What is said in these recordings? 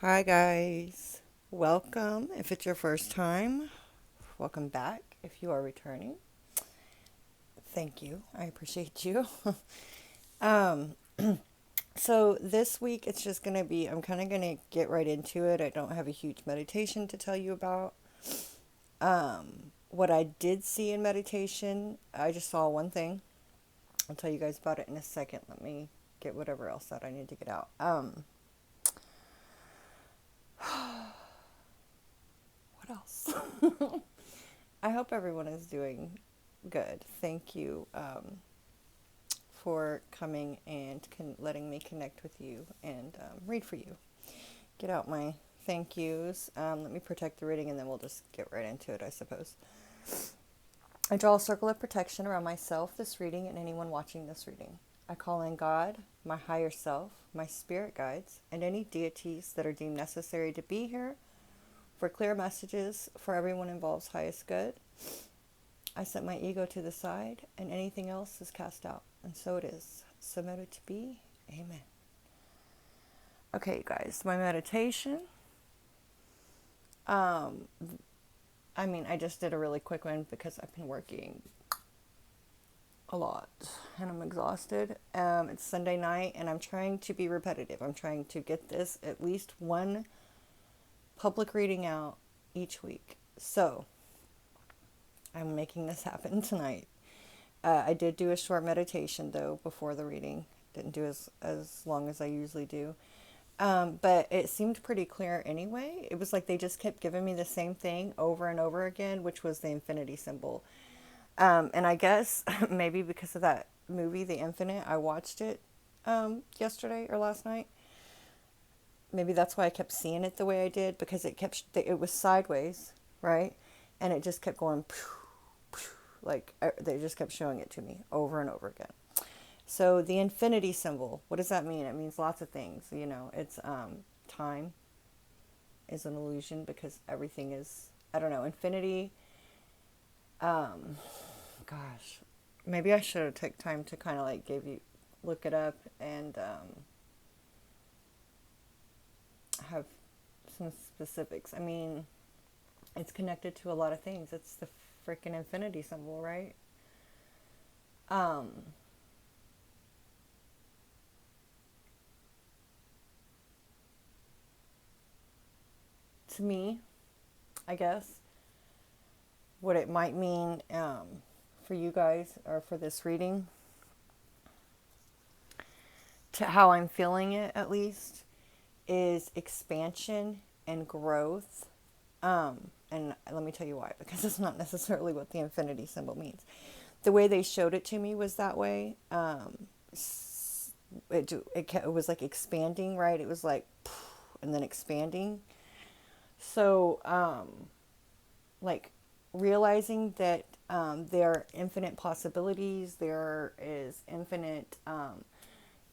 Hi, guys. Welcome. If it's your first time, welcome back. If you are returning, thank you. I appreciate you. um, so, this week it's just going to be, I'm kind of going to get right into it. I don't have a huge meditation to tell you about. What I did see in meditation, I just saw one thing. I'll tell you guys about it in a second. Let me get whatever else that I need to get out. What else? I hope everyone is doing good. Thank you for coming and letting me connect with you and read for you. Get out my thank yous. Let me protect the reading and then we'll just get right into it, I suppose. I draw a circle of protection around myself, this reading, and anyone watching this reading. I call in God, my higher self, my spirit guides, and any deities that are deemed necessary to be here for clear messages for everyone involved's highest good. I set my ego to the side, and anything else is cast out. And so it is. Submitted to be. Amen. Okay, guys, my meditation. I just did a really quick one because I've been working a lot and I'm exhausted. It's Sunday night, and I'm trying to be repetitive. I'm trying to get this at least one public reading out each week. So, I'm making this happen tonight. I did do a short meditation, though, before the reading. Didn't do as long as I usually do. But it seemed pretty clear anyway. It was like they just kept giving me the same thing over and over again, which was the infinity symbol. And I guess maybe because of that movie, The Infinite, I watched it yesterday or last night. Maybe that's why I kept seeing it the way I did, because it was sideways, right? And it just kept going, like they just kept showing it to me over and over again. So the infinity symbol, what does that mean? It means lots of things. It's time is an illusion because everything is, I don't know, infinity. Gosh, maybe I should have taken time to kind of like look it up and have some specifics. I mean, it's connected to a lot of things. It's the freaking infinity symbol, right? Um, to me, I guess, what it might mean for you guys or for this reading, to how I'm feeling it at least, is expansion and growth. And let me tell you why, because it's not necessarily what the infinity symbol means. The way they showed it to me was that way. It was like expanding, right? It was like, and then expanding. So, like realizing that there are infinite possibilities, there is infinite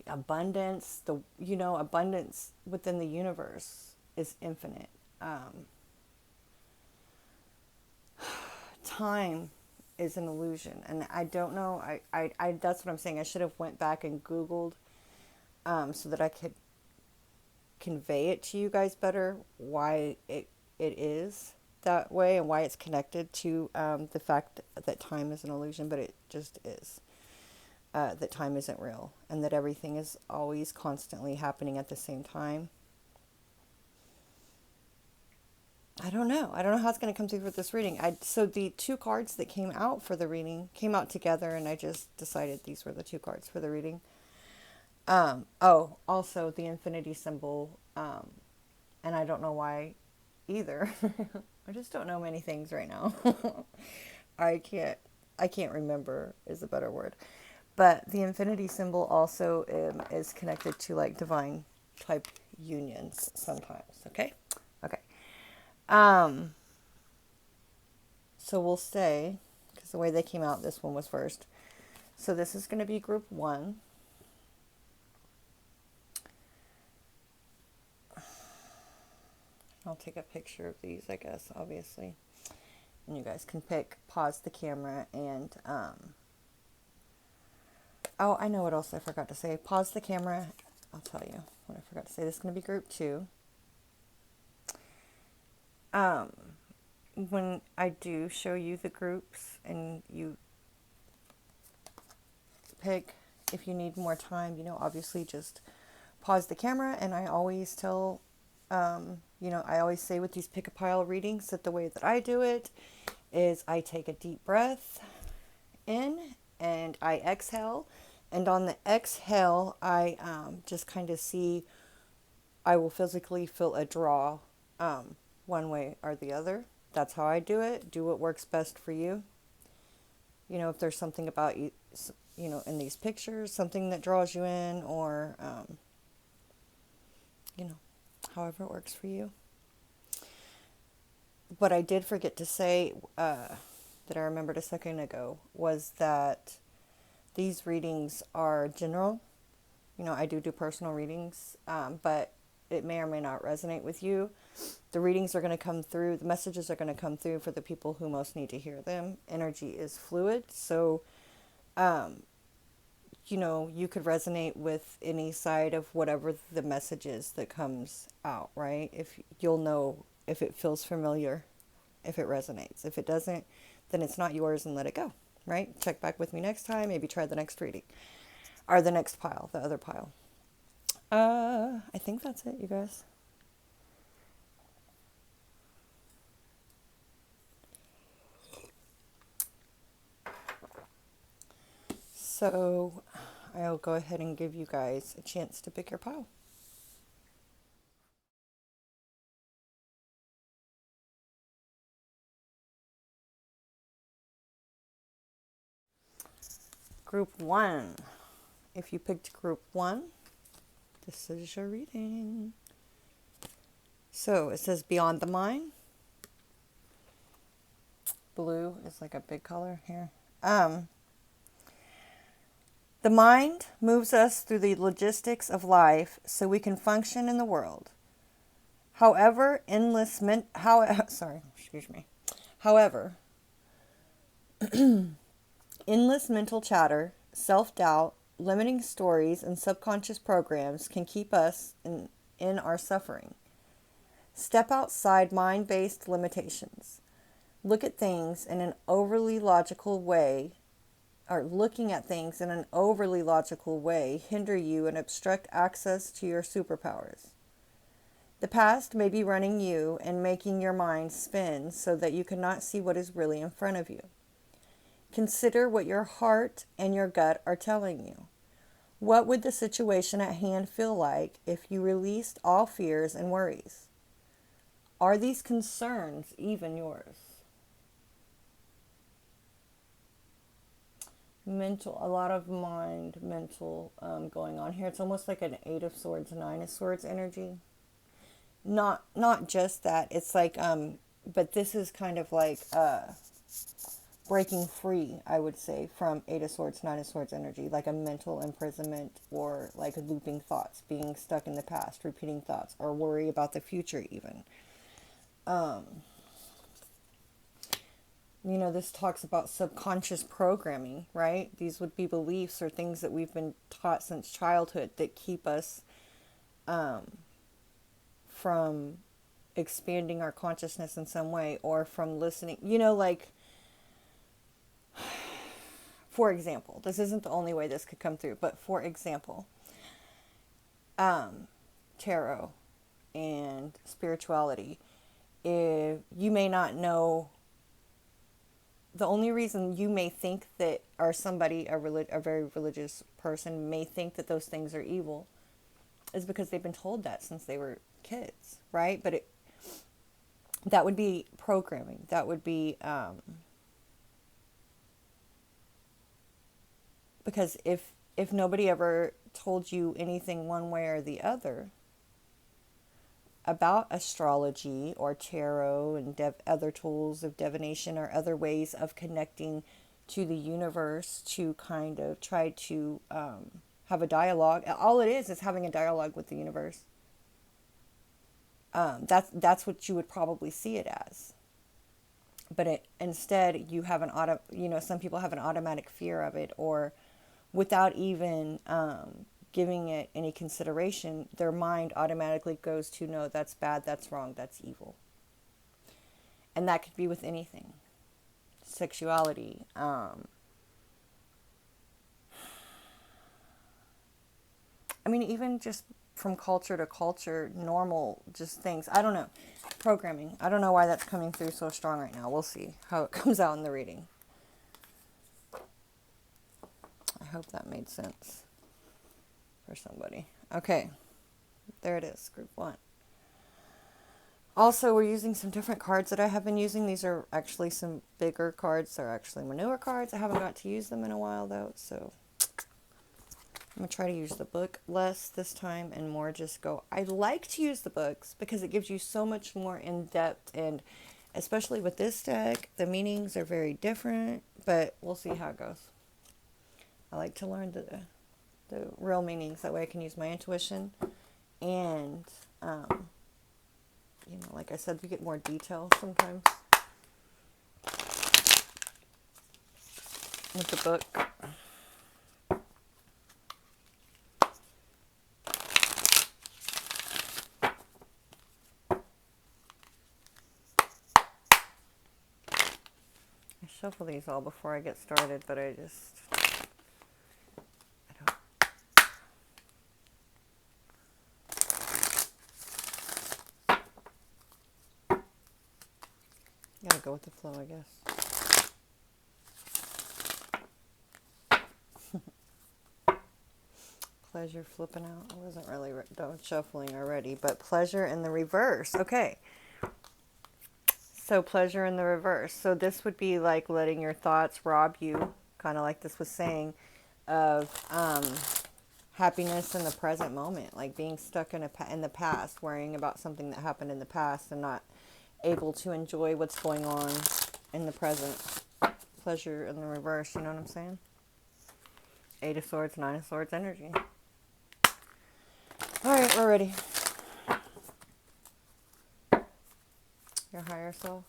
abundance. Abundance within the universe is infinite. Time is an illusion, and I don't know. I that's what I'm saying. I should have went back and Googled so that I could convey it to you guys better, why it is that way and why it's connected to the fact that time is an illusion, but it just is. That time isn't real and that everything is always constantly happening at the same time. I don't know. I don't know how it's going to come through for this reading. So the two cards that came out for the reading came out together, and I just decided these were the two cards for the reading. Also the infinity symbol, and I don't know why either. I just don't know many things right now. I can't I can't remember is a better word. But the infinity symbol also is connected to like divine type unions sometimes. Okay. Okay. Um, so we'll say, because the way they came out, this one was first. So this is going to be group 1. I'll take a picture of these, I guess, obviously. And you guys can pause the camera, and, oh, I know what else I forgot to say. Pause the camera. I'll tell you what I forgot to say. This is going to be group 2. Um, when I do show you the groups and you pick, if you need more time, obviously just pause the camera. And I always tell, I always say with these pick a pile readings that the way that I do it is I take a deep breath in and I exhale. And on the exhale, I just kind of see, I will physically feel a draw one way or the other. That's how I do it. Do what works best for you. If there's something about you, in these pictures, something that draws you in, or, however it works for you. What I did forget to say that I remembered a second ago was that these readings are general. I do personal readings, but it may or may not resonate with you. The readings are going to come through, the messages are going to come through for the people who most need to hear them. Energy is fluid, so you could resonate with any side of whatever the message is that comes out, right? If you'll know if it feels familiar, if it resonates. If it doesn't, then it's not yours and let it go, right? Check back with me next time. Maybe try the next reading or the next pile, the other pile. I think that's it, you guys. So I'll go ahead and give you guys a chance to pick your pile. Group 1. If you picked group 1, this is your reading. So it says Beyond the Mind. Blue is like a big color here. The mind moves us through the logistics of life so we can function in the world. However, endless mental chatter, self-doubt, limiting stories, and subconscious programs can keep us in our suffering. Step outside mind-based limitations. Look at things in an overly logical way, or looking at things in an overly logical way hinder you and obstruct access to your superpowers. The past may be running you and making your mind spin so that you cannot see what is really in front of you. Consider what your heart and your gut are telling you. What would the situation at hand feel like if you released all fears and worries? Are these concerns even yours? A lot of mental going on here. It's almost like an 8 of Swords, 9 of Swords energy. Not just that. It's like, but this is kind of like breaking free, I would say, from 8 of Swords, 9 of Swords energy, like a mental imprisonment or like looping thoughts, being stuck in the past, repeating thoughts, or worry about the future even. This talks about subconscious programming, right? These would be beliefs or things that we've been taught since childhood that keep us from expanding our consciousness in some way, or from listening. For example, this isn't the only way this could come through, but for example, tarot and spirituality. If you may not know, the only reason you may think that, or somebody, a very religious person may think that those things are evil, is because they've been told that since they were kids, right? But that would be programming. That would be, because if nobody ever told you anything one way or the other about astrology or tarot and other tools of divination or other ways of connecting to the universe to kind of try to have a dialogue. All it is having a dialogue with the universe. That's what you would probably see it as. But instead, you have some people have an automatic fear of it, or without even giving it any consideration, their mind automatically goes to, no, that's bad, that's wrong, that's evil. And that could be with anything. Sexuality. I mean, even just from culture to culture, normal, just things. I don't know. Programming. I don't know why that's coming through so strong right now. We'll see how it comes out in the reading. I hope that made sense for somebody. Okay. There it is, group 1. Also, we're using some different cards that I have been using. These are actually some bigger cards. They're actually manure cards. I haven't got to use them in a while, though, so I'm going to try to use the book less this time and more just go. I like to use the books because it gives you so much more in-depth, and especially with this deck, the meanings are very different, but we'll see how it goes. I like to learn the real meanings. That way I can use my intuition and, you know, like I said, we get more detail sometimes with the book. I shuffle these all before I get started, but I don't. Gotta go with the flow, I guess. Pleasure flipping out. I wasn't really done shuffling already, but pleasure in the reverse. Okay. So pleasure in the reverse. So this would be like letting your thoughts rob you, kind of like this was saying, of happiness in the present moment, like being stuck in the past, worrying about something that happened in the past and not able to enjoy what's going on in the present. Pleasure in the reverse, you know what I'm saying? 8 of Swords, 9 of Swords energy. All right, we're ready. Your higher self.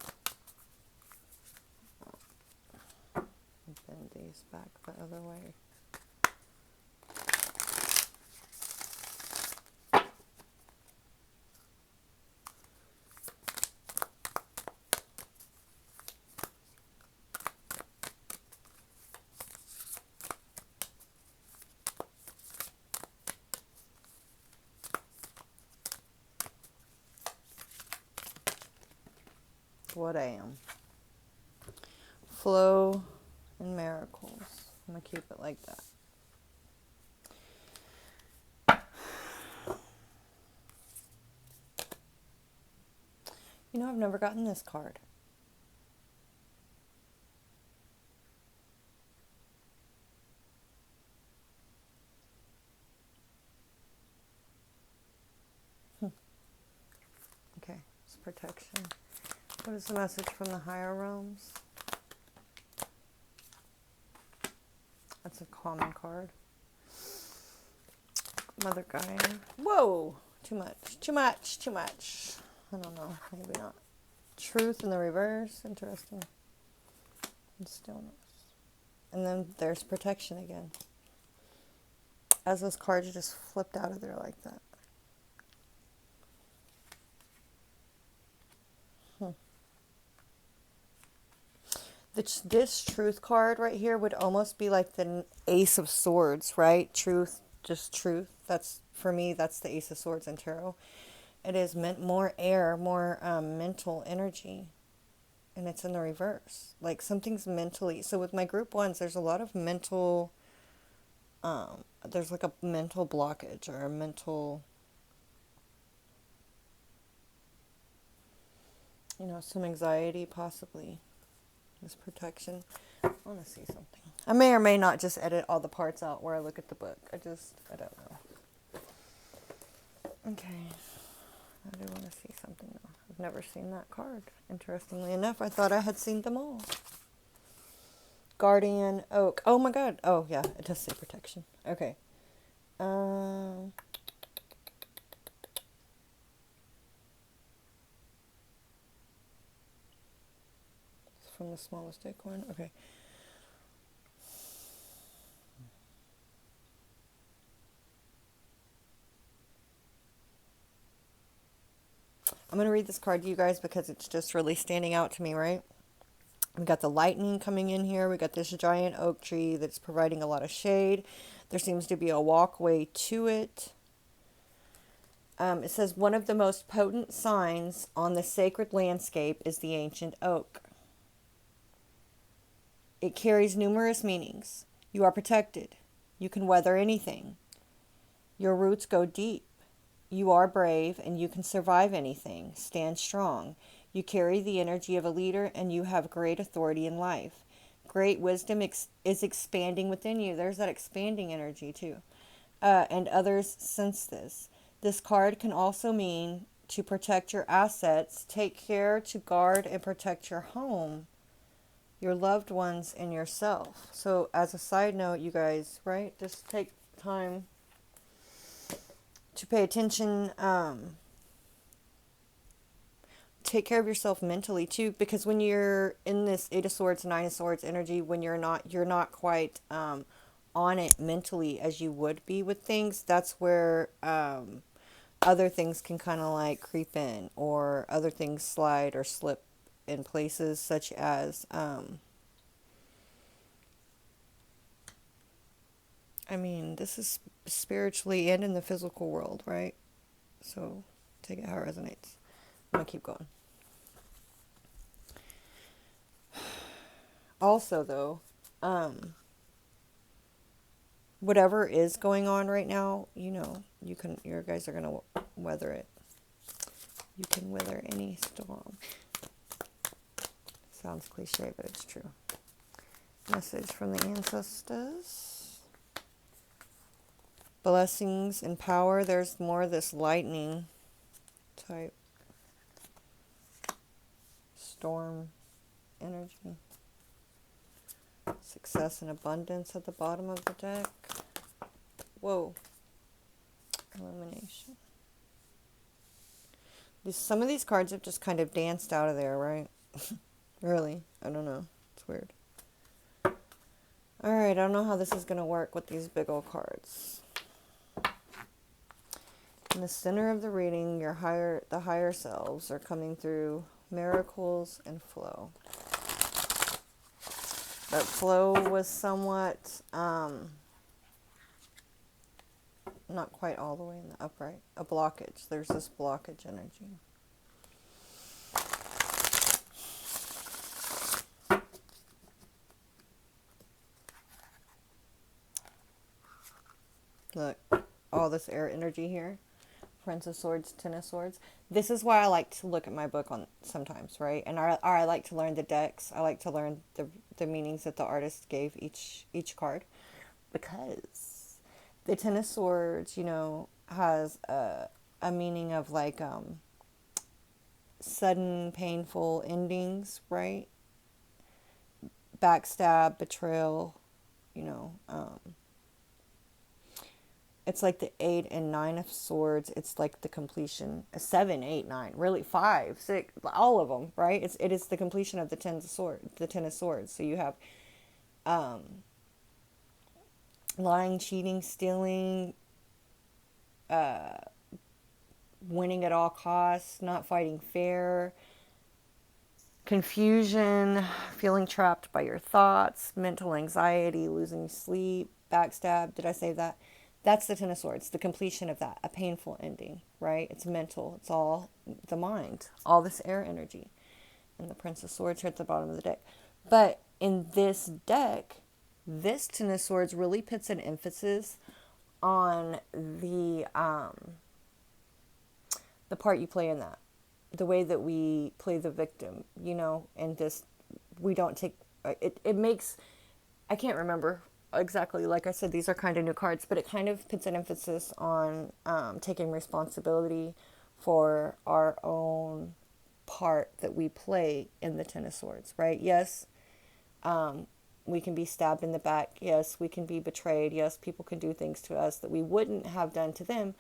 Bend these back the other way. What I am. Flow and miracles. I'm going to keep it like that. You know, I've never gotten this card. Okay, it's protection. What is the message from the higher realms? That's a common card. Mother Gaia. Whoa! Too much. Too much. Too much. I don't know. Maybe not. Truth in the reverse. Interesting. And stillness. And then there's protection again. As those cards just flipped out of there like that. This truth card right here would almost be like the Ace of Swords, right? Truth, just truth. That's, for me, that's the Ace of Swords in tarot. It is meant more air, more mental energy. And it's in the reverse. Like something's mentally... So with my group ones, there's a lot of mental... there's like a mental blockage or a mental... You know, some anxiety possibly. This protection. I want to see something. I may or may not just edit all the parts out where I look at the book. I don't know. Okay. I do want to see something though. I've never seen that card. Interestingly enough, I thought I had seen them all. Guardian Oak. Oh my god. Oh yeah, it does say protection. Okay. From the smallest acorn. Okay. I'm going to read this card to you guys because it's just really standing out to me, right? We got the lightning coming in here. We got this giant oak tree that's providing a lot of shade. There seems to be a walkway to it. It says, one of the most potent signs on the sacred landscape is the ancient oak. It carries numerous meanings. You are protected. You can weather anything. Your roots go deep. You are brave and you can survive anything. Stand strong. You carry the energy of a leader and you have great authority in life. Great wisdom is expanding within you. There's that expanding energy too. And others sense this. This card can also mean to protect your assets. Take care to guard and protect your home, your loved ones, and yourself. So as a side note, you guys, right? Just take time to pay attention. Take care of yourself mentally too, because when you're in this Eight of Swords, Nine of Swords energy, when you're not quite on it mentally as you would be with things, that's where other things can kind of like creep in, or other things slide or slip in places, such as this is spiritually and in the physical world, right? So take it how it resonates. I'm gonna keep going. Also though, whatever is going on right now, your guys are gonna weather it. You can weather any storm. Sounds cliche, but it's true. Message from the ancestors. Blessings and power. There's more of this lightning type storm energy. Success and abundance at the bottom of the deck. Whoa. Elimination. Some of these cards have just kind of danced out of there, right? Really? I don't know. It's weird. Alright, I don't know how this is going to work with these big old cards. In the center of the reading, the higher selves are coming through miracles and flow. But flow was somewhat, not quite all the way in the upright. A blockage. There's this blockage energy. Look, all this air energy here. Prince of Swords, Ten of Swords. This is why I like to look at my book on sometimes, right? And I like to learn the decks. I like to learn the meanings that the artist gave each card, because the Ten of Swords, has a meaning of like sudden painful endings, right? Backstab, betrayal, it's like the 8 and 9 of Swords. It's like the completion. 7, 8, 9, really 5, 6, all of them, right? It is the completion of the Ten of Swords. So you have lying, cheating, stealing, winning at all costs, not fighting fair, confusion, feeling trapped by your thoughts, mental anxiety, losing sleep, backstab. Did I say that? That's the Ten of Swords, the completion of that, a painful ending, right? It's mental. It's all the mind, all this air energy. And the Prince of Swords here at the bottom of the deck. But in this deck, this Ten of Swords really puts an emphasis on the part you play in that. The way that we play the victim, and this, we don't take, it makes, I can't remember exactly, like I said, these are kind of new cards, but it kind of puts an emphasis on taking responsibility for our own part that we play in the Ten of Swords, right? Yes, we can be stabbed in the back. Yes, we can be betrayed. Yes, people can do things to us that we wouldn't have done to them.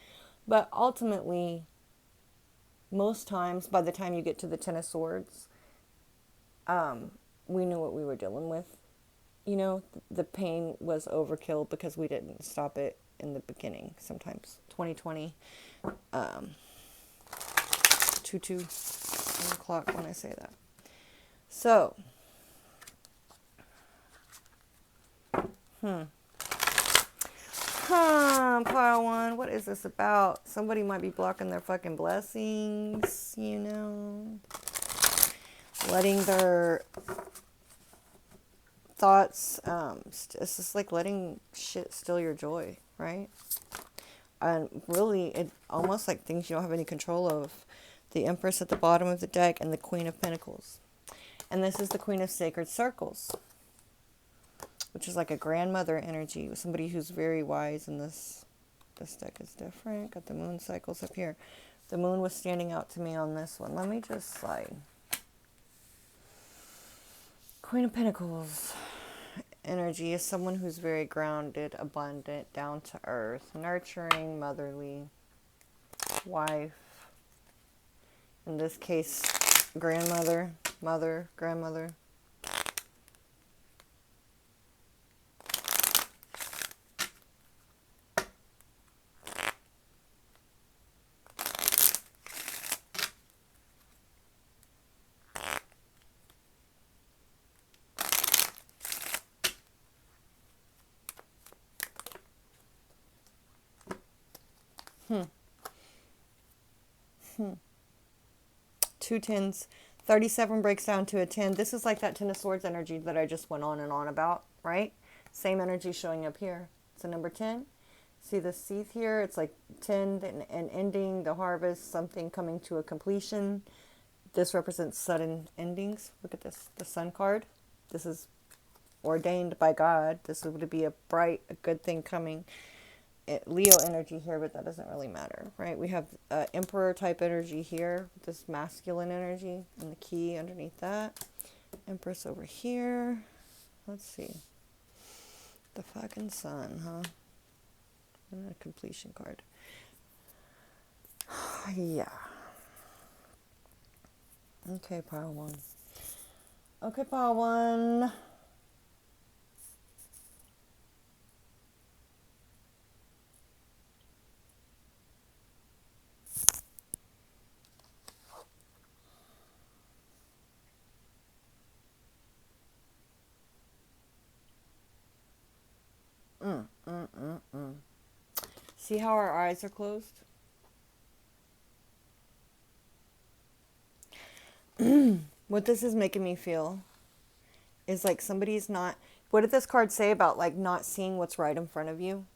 But ultimately, most times, by the time you get to the Ten of Swords, we knew what we were dealing with. The pain was overkill because we didn't stop it in the beginning. Sometimes 2020, 2 o'clock when I say that. So, pile one, what is this about? Somebody might be blocking their fucking blessings, you know? Letting their thoughts, it's just like letting shit steal your joy, right? And really, it almost like things you don't have any control of. The Empress at the bottom of the deck and the Queen of Pentacles. And this is the Queen of Sacred Circles, which is like a grandmother energy, somebody who's very wise in this. This deck is different. Got the moon cycles up here. The moon was standing out to me on this one. Let me just slide. Queen of Pentacles energy is someone who's very grounded, abundant, down to earth, nurturing, motherly, wife. In this case, grandmother, mother, grandmother. Two tens. 37 breaks down to a 10. This is like that Ten of Swords energy that I just went on and on about, right? Same energy showing up here. It's a number 10. See the seeth here? It's like 10 and ending, the harvest, something coming to a completion. This represents sudden endings. Look at this, the Sun card. This is ordained by God. This would be a bright, a good thing coming. Leo energy here, but that doesn't really matter, right? We have Emperor type energy here, this masculine energy, and the key underneath that. Empress over here. Let's see. The fucking Sun, huh? And a completion card. Yeah. Okay, pile one. Okay, pile one. See how our eyes are closed? What this is making me feel is like somebody's not... What did this card say about like not seeing what's right in front of you?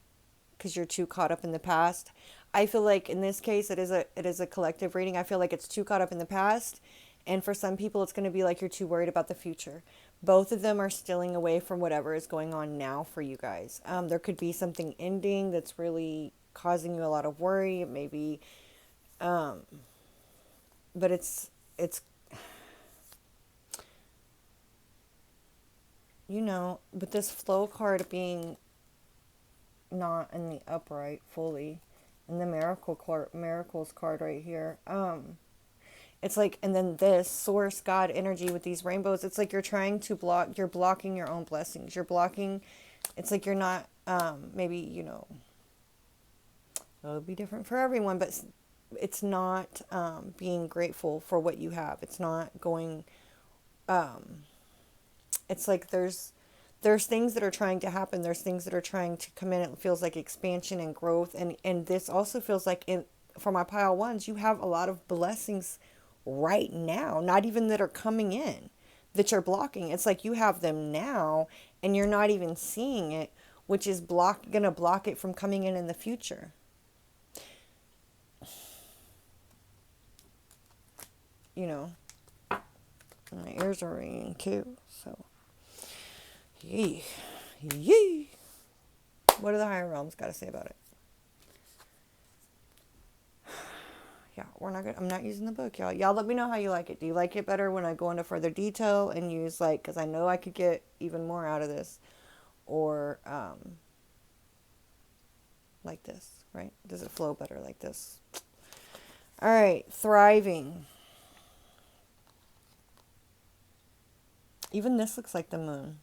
Because you're too caught up in the past. I feel like in this case, it is a collective reading. I feel like it's too caught up in the past. And for some people, it's going to be like you're too worried about the future. Both of them are stealing away from whatever is going on now for you guys. There could be something ending that's really causing you a lot of worry. Maybe, but it's, you know, with this flow card being not in the upright fully, and the miracles card right here, it's like, and then this source God energy with these rainbows, it's like you're trying to you're blocking your own blessings. You're blocking, it's like you're not, maybe, you know, it'll be different for everyone, but it's not being grateful for what you have. It's not going, it's like there's things that are trying to happen. There's things that are trying to come in. It feels like expansion and growth. And this also feels like, for my pile ones, you have a lot of blessings right now, not even that are coming in, that you're blocking. It's like you have them now and you're not even seeing it, which is gonna block it from coming in the future. You know, my ears are ringing too, so yee. What do the higher realms got to say about it? Yeah, we're not good. I'm not using the book, y'all. Y'all let me know how you like it. Do you like it better when I go into further detail and use like, because I know I could get even more out of this, or like this, right? Does it flow better like this? All right, thriving. Even this looks like the moon.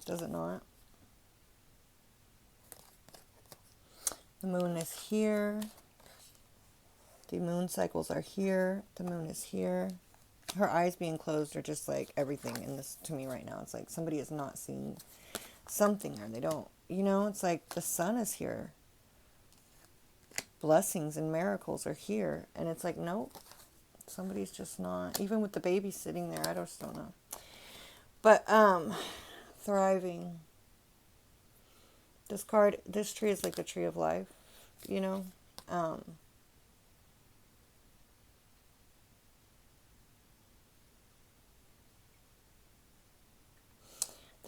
Does it not? The moon is here. The moon cycles are here. The moon is here. Her eyes being closed are just like everything in this to me right now. It's like somebody is not seeing something, or they don't, it's like the sun is here. Blessings and miracles are here. And it's like, nope, somebody's just not, even with the baby sitting there, I just don't know. But, thriving. This tree is like the tree of life, the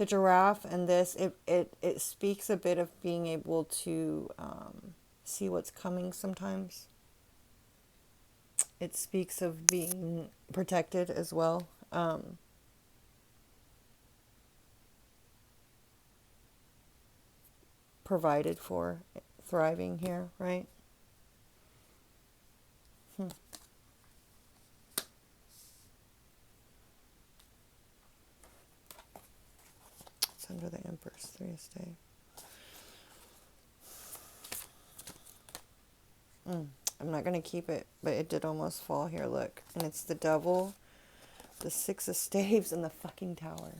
giraffe and this, it speaks a bit of being able to see what's coming sometimes. It speaks of being protected as well. Provided for, thriving here, right? It's under the Empress, 3 of Staves. I'm not going to keep it, but it did almost fall here, look. And it's the Devil, the 6 of Staves, and the fucking Tower.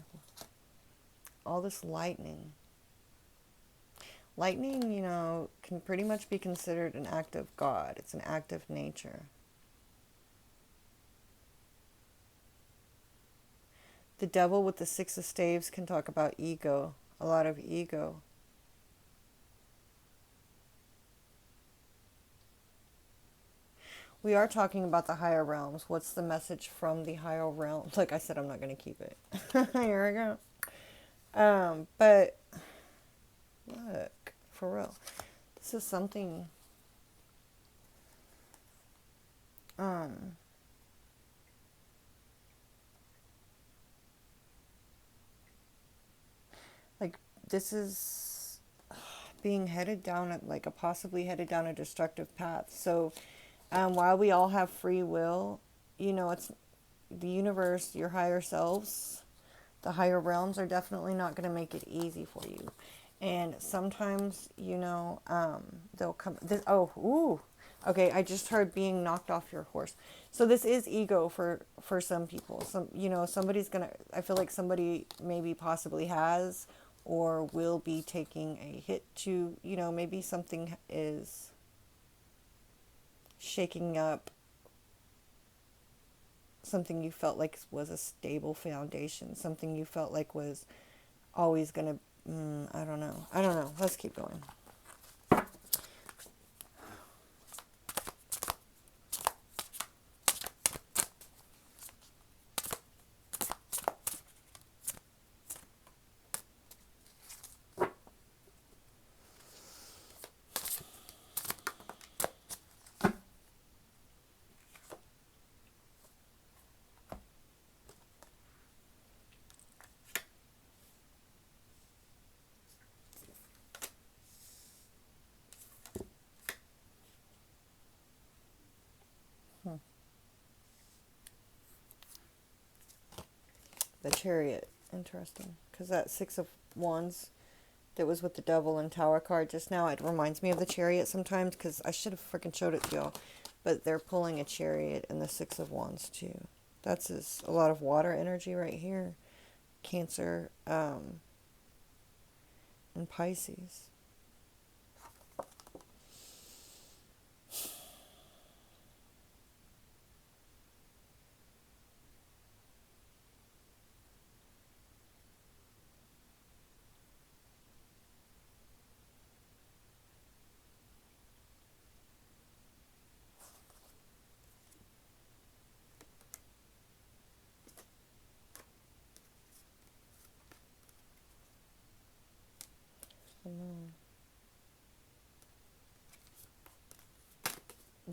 All this lightning. Lightning, can pretty much be considered an act of God. It's an act of nature. The Devil with the 6 of Staves can talk about ego, a lot of ego. We are talking about the higher realms. What's the message from the higher realms? Like I said, I'm not going to keep it. Here we go. But look, for real, this is something. Like this is being headed down possibly headed down a destructive path. So, while we all have free will, it's the universe, your higher selves, the higher realms are definitely not going to make it easy for you. And sometimes, they'll come. Okay, I just heard being knocked off your horse. So this is ego for some people. Somebody's gonna. I feel like somebody maybe possibly has or will be taking a hit to. Maybe something is shaking up something you felt like was a stable foundation, something you felt like was always gonna. I don't know. Let's keep going. The Chariot, interesting, because that 6 of Wands that was with the Devil and Tower card just now, it reminds me of the Chariot sometimes, because I should have freaking showed it to y'all, but they're pulling a Chariot and the 6 of Wands too. That's a lot of water energy right here. Cancer and Pisces.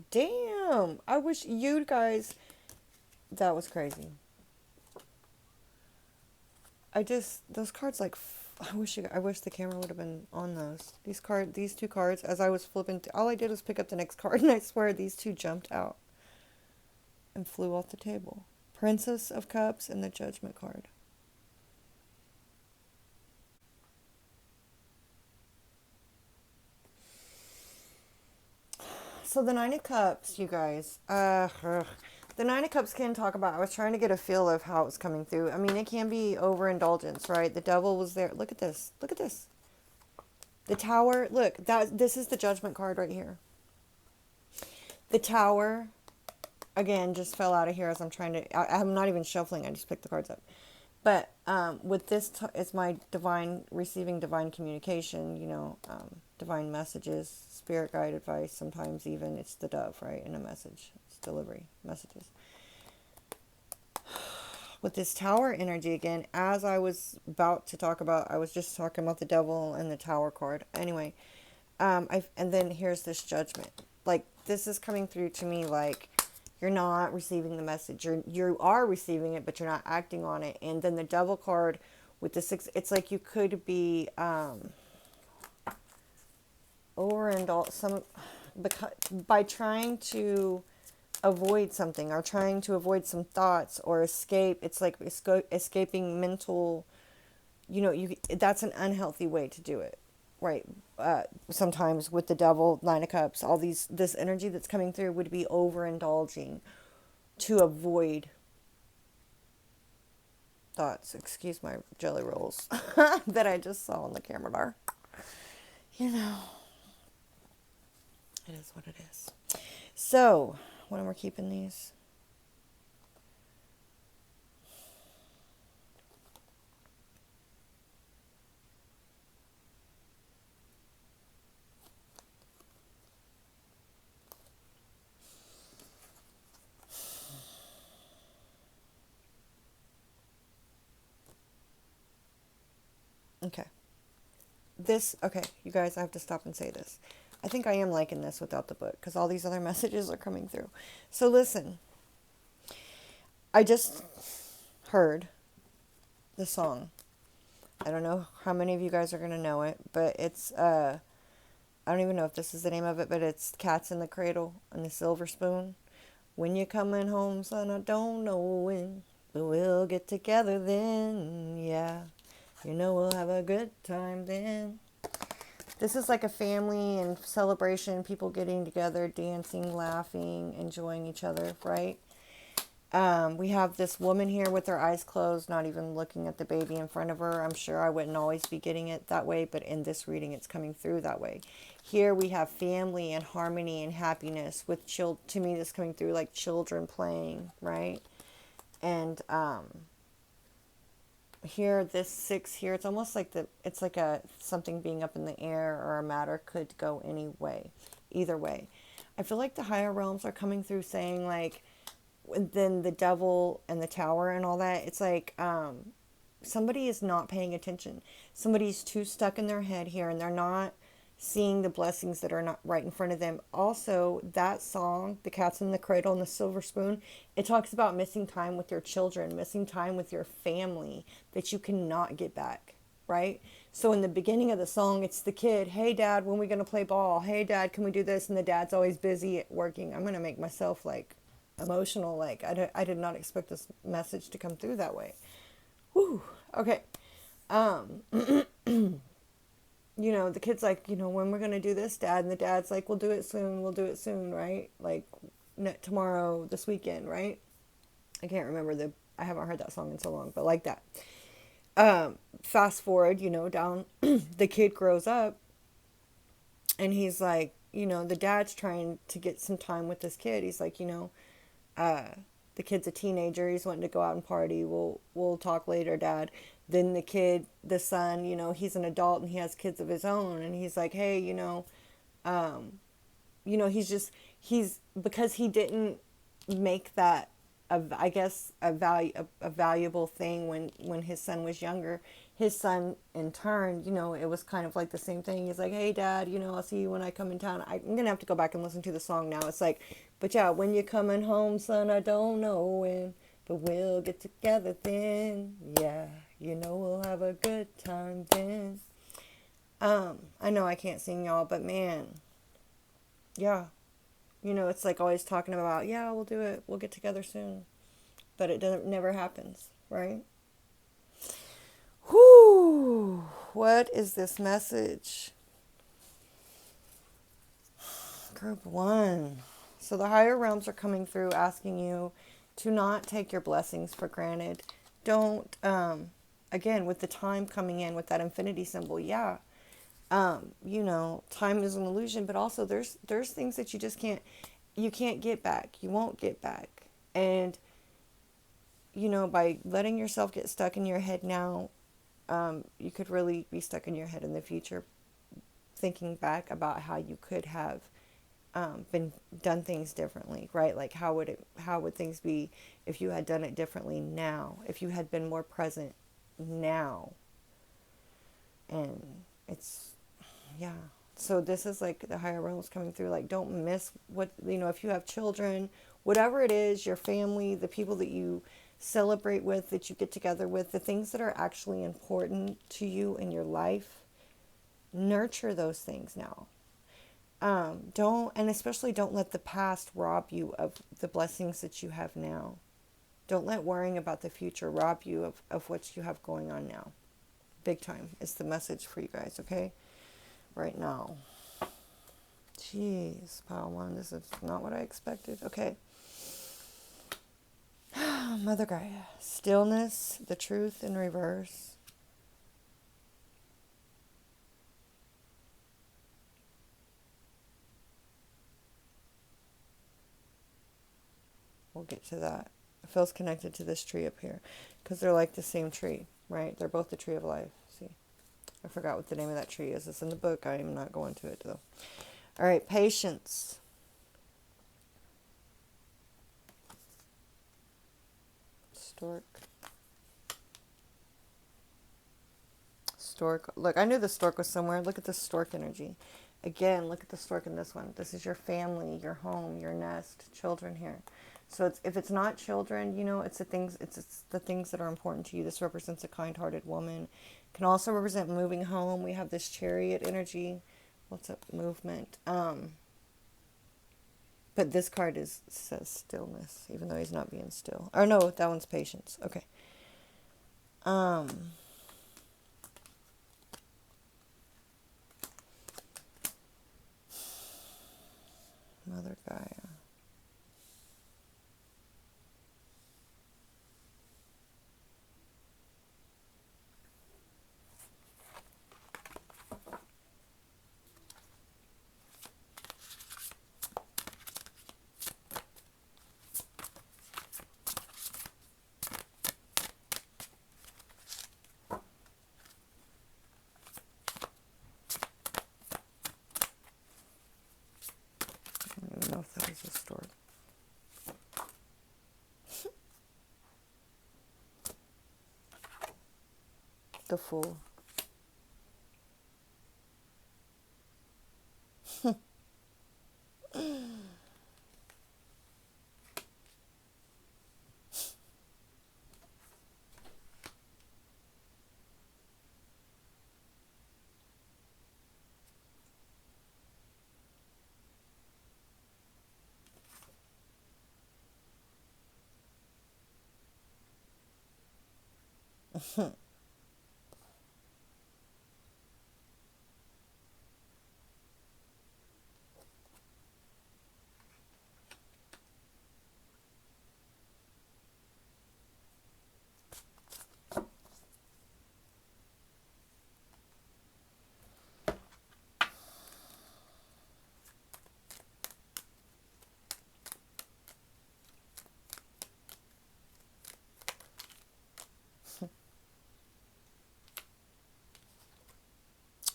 Damn, I wish you guys, that was crazy. Those cards, like, I wish the camera would have been on those. These two cards, as I was flipping, all I did was pick up the next card, and I swear these two jumped out and flew off the table. Princess of Cups and the Judgment card. So the Nine of Cups, you guys. The Nine of Cups can talk about. I was trying to get a feel of how it was coming through. I mean, it can be overindulgence, right? The devil was there. Look at this. Look at this. The Tower. Look, this is the Judgment card right here. The Tower, again, just fell out of here as I'm trying to. I'm not even shuffling. I just picked the cards up. But with this, it's my divine, receiving divine communication, divine messages, spirit guide advice. Sometimes even it's the dove, right? In a message. It's delivery messages. With this Tower energy again, as I was about to talk about, I was just talking about the devil and the Tower card. Anyway, and then here's this Judgment. Like, this is coming through to me like you're not receiving the message. You are receiving it, but you're not acting on it. And then the devil card with the 6, it's like you could be overindulged by trying to avoid something or trying to avoid some thoughts or escape. It's like escaping mental, that's an unhealthy way to do it, right? Sometimes with the devil, Nine of Cups, this energy that's coming through would be overindulging to avoid thoughts. Excuse my jelly rolls that I just saw on the camera bar. It is what it is. So, when we're keeping these. Okay. Okay, you guys, I have to stop and say this. I think I am liking this without the book because all these other messages are coming through. So listen, I just heard the song. I don't know how many of you guys are going to know it, but it's, I don't even know if this is the name of it, but it's Cats in the Cradle and the Silver Spoon. When you're coming home, son, I don't know when, but we'll get together then, yeah. We'll have a good time then. This is like a family and celebration, people getting together, dancing, laughing, enjoying each other, right? We have this woman here with her eyes closed, not even looking at the baby in front of her. I'm sure I wouldn't always be getting it that way, but in this reading, it's coming through that way. Here we have family and harmony and happiness with to me, this coming through like children playing, right? And, here, this 6 here, it's almost like it's like something being up in the air, or a matter could go either way. I feel like the higher realms are coming through saying like, then the devil and the Tower and all that, it's like somebody is not paying attention. Somebody's too stuck in their head here, and they're not seeing the blessings that are not right in front of them. Also, that song, The Cats in the Cradle and the Silver Spoon, it talks about missing time with your children, missing time with your family that you cannot get back, right? So in the beginning of the song, it's the kid, hey dad, when are we going to play ball? Hey dad, can we do this? And the dad's always busy working. I'm going to make myself like emotional. Like I did not expect this message to come through that way. Whew. Okay. The kid's like, when we're going to do this, dad? And the dad's like, we'll do it soon, right? Like, tomorrow, this weekend, right? I can't remember I haven't heard that song in so long, but like that. Fast forward, down, the kid grows up, and he's like, the dad's trying to get some time with this kid. He's like, the kid's a teenager. He's wanting to go out and party. We'll talk later, dad. Then the son, he's an adult and he has kids of his own. And he's like, hey, he's because he didn't make that, I guess, a valuable thing when his son was younger. His son, in turn, it was kind of like the same thing. He's like, hey, dad, I'll see you when I come in town. I'm going to have to go back and listen to the song now. It's like, but yeah, when you're coming home, son, I don't know when, but we'll get together then. Yeah, we'll have a good time then. I know I can't sing, y'all, but man, yeah. It's like always talking about, yeah, we'll do it. We'll get together soon. But it never happens, right? What is this message? Group 1. So the higher realms are coming through asking you to not take your blessings for granted. Don't, again, with the time coming in with that infinity symbol, yeah. Time is an illusion, but also there's things that you can't get back. You won't get back. And, by letting yourself get stuck in your head now, you could really be stuck in your head in the future, thinking back about how you could have been done things differently, right? Like how would things be if you had done it differently now, if you had been more present now. And it's, yeah. So this is like the higher realms coming through. Like, don't miss what, if you have children, whatever it is, your family, the people that you celebrate with, that you get together with, the things that are actually important to you in your life, nurture those things now. And especially don't let the past rob you of the blessings that you have now. Don't let worrying about the future rob you of what you have going on now. Big time is the message for you guys, okay? Right now. Jeez, pile 1, this is not what I expected. Okay. Mother Gaia. Stillness, the truth in reverse. We'll get to that. It feels connected to this tree up here because they're like the same tree, right? They're both the tree of life. See, I forgot what the name of that tree is. It's in the book. I am not going to it though. All right, patience. Stork. Stork. Look, I knew the stork was somewhere. Look at the stork energy. Again, look at the stork in this one. This is your family, your home, your nest, children here. So if it's not children, it's the things that are important to you. This represents a kind-hearted woman. Can also represent moving home. We have this chariot energy. What's up? Movement. But this card says stillness, even though he's not being still. Or no, that one's patience. Okay. Mother Gaia. I don't even know if that is a stork. The Fool.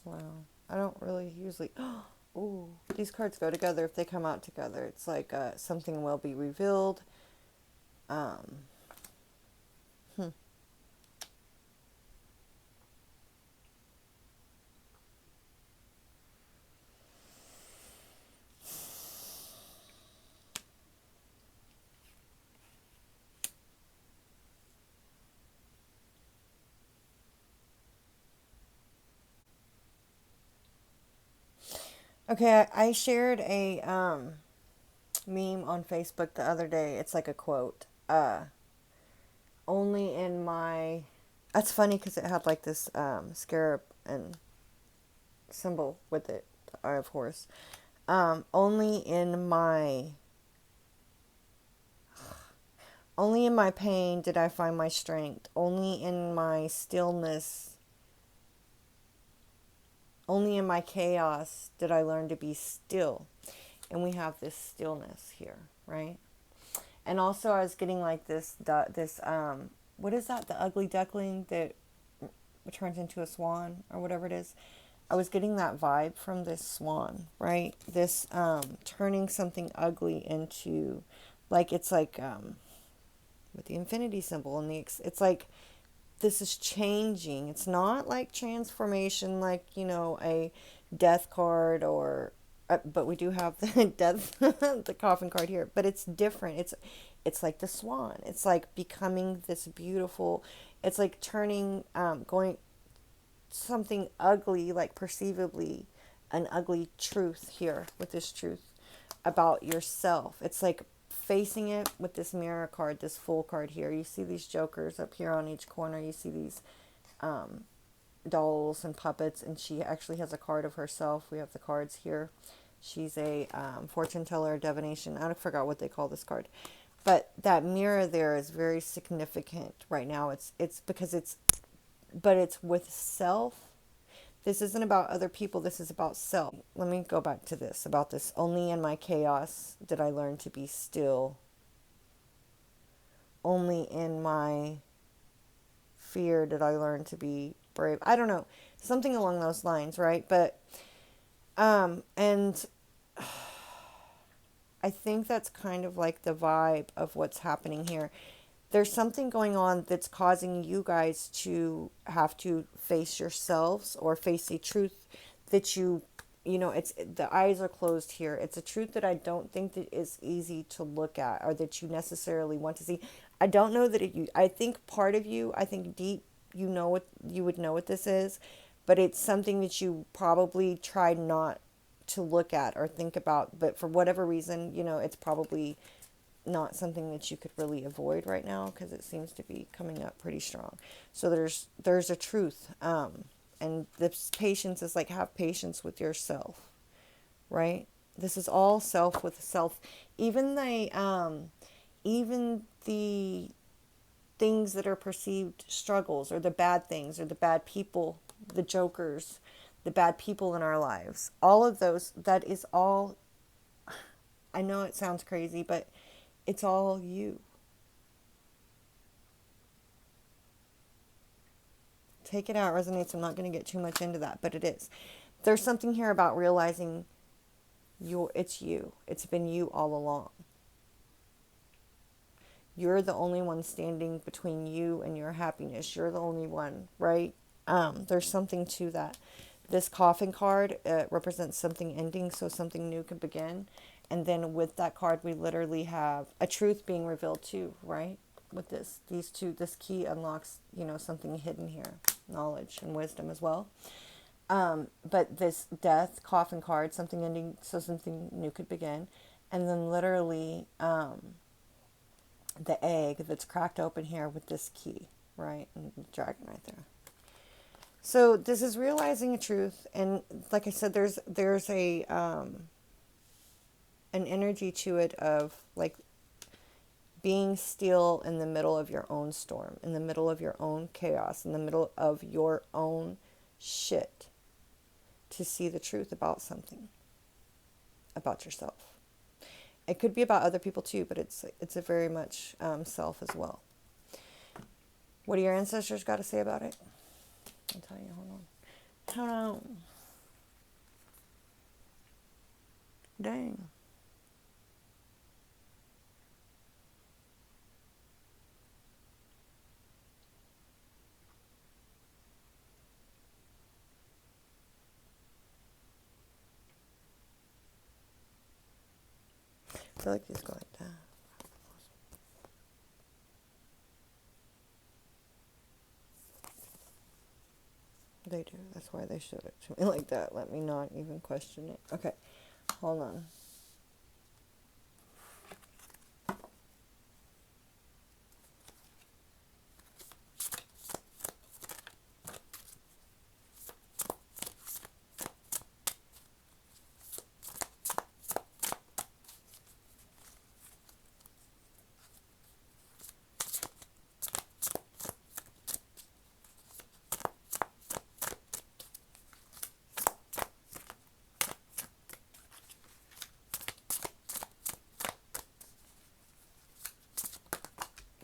Wow. I don't really usually... Ooh, these cards go together if they come out together. It's like something will be revealed. Um, Okay, I shared a meme on Facebook the other day. It's like a quote. Only in my... That's funny because it had like this scarab and symbol with it, the Eye of Horse. Only in my pain did I find my strength. Only in my stillness, only in my chaos did I learn to be still. And we have this stillness here, right? And also I was getting like this what is that? The ugly duckling that turns into a swan or whatever it is. I was getting that vibe from this swan, right? This turning something ugly into, like, it's like with the infinity symbol and it's like this is changing. It's not like transformation, like, a death card or but we do have the death the coffin card here, but it's different. It's like the swan. It's like becoming this beautiful, it's like turning going something ugly, like perceivably an ugly truth here with this truth about yourself. It's like facing it with this mirror card, this full card here. You see these jokers up here on each corner. You see these dolls and puppets, and she actually has a card of herself. We have the cards here. She's a fortune teller, divination. I forgot what they call this card. But that mirror there is very significant right now. It's because it's with self. This isn't about other people. This is about self. Let me go back to this, about this. Only in my chaos did I learn to be still. Only in my fear did I learn to be brave. I don't know. Something along those lines, right? But, and I think that's kind of like the vibe of what's happening here. There's something going on that's causing you guys to have to face yourselves or face a truth that it's the eyes are closed here. It's a truth that I don't think that is easy to look at or that you necessarily want to see. I don't know that I think part of you, I think deep, you would know what this is, but it's something that you probably try not to look at or think about, but for whatever reason, it's probably not something that you could really avoid right now because it seems to be coming up pretty strong. So there's a truth, and this patience is like, have patience with yourself, right? This is all self with self. Even the things that are perceived struggles or the bad things or the bad people, the jokers, the bad people in our lives, all of those, that is all, I know it sounds crazy, but it's all you. Take it out, resonates. I'm not going to get too much into that, but it is. There's something here about realizing it's you. It's been you all along. You're the only one standing between you and your happiness. You're the only one, right? There's something to that. This coffin card represents something ending, so something new can begin. And then with that card, we literally have a truth being revealed too, right? With these two, this key unlocks, something hidden here, knowledge and wisdom as well. But this death coffin card, something ending, so something new could begin. And then literally the egg that's cracked open here with this key, right? And the dragon right there. So this is realizing a truth. And like I said, there's a an energy to it of like being still in the middle of your own storm, in the middle of your own chaos, in the middle of your own shit, to see the truth about something, about yourself. It could be about other people too, but it's a very much self as well. What do your ancestors got to say about it? I'll tell you. Hold on. Dang. I feel like these go like that. They do. That's why they showed it to me like that. Let me not even question it. Okay. Hold on.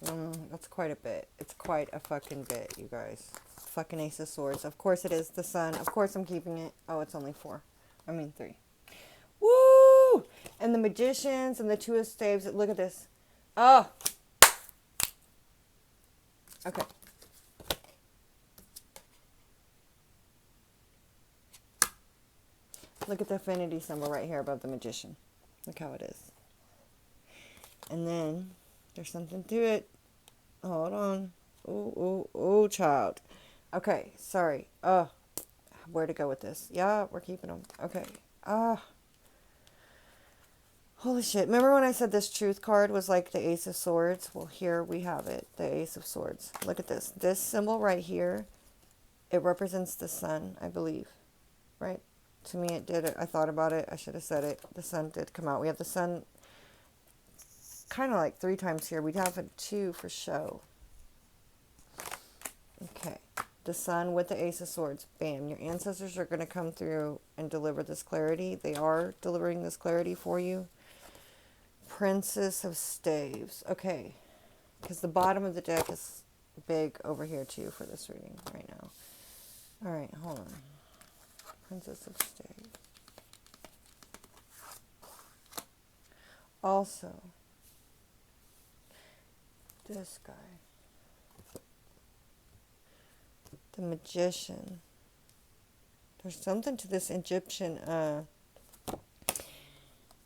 That's quite a bit. It's quite a fucking bit, you guys. Fucking Ace of Swords. Of course it is. The Sun. Of course I'm keeping it. Oh, it's only 4. I mean 3. Woo! And the Magicians and the Two of Staves. Look at this. Oh! Okay. Look at the affinity symbol right here above the Magician. Look how it is. And then there's something to it. Hold on. Oh, child. Okay, sorry. Where to go with this? Yeah, we're keeping them. Okay. Holy shit. Remember when I said this Truth card was like the Ace of Swords? Well, here we have it. The Ace of Swords. Look at this. This symbol right here, it represents the sun, I believe. Right? To me, it did it. I thought about it. I should have said it. The sun did come out. We have the sun kind of like 3 times here. We'd have it 2 for show. Okay. The sun with the Ace of Swords. Bam. Your ancestors are going to come through and deliver this clarity. They are delivering this clarity for you. Princess of Staves. Okay. Because the bottom of the deck is big over here too for this reading right now. Alright, hold on. Princess of Staves. Also, this guy. The Magician. There's something to this Egyptian.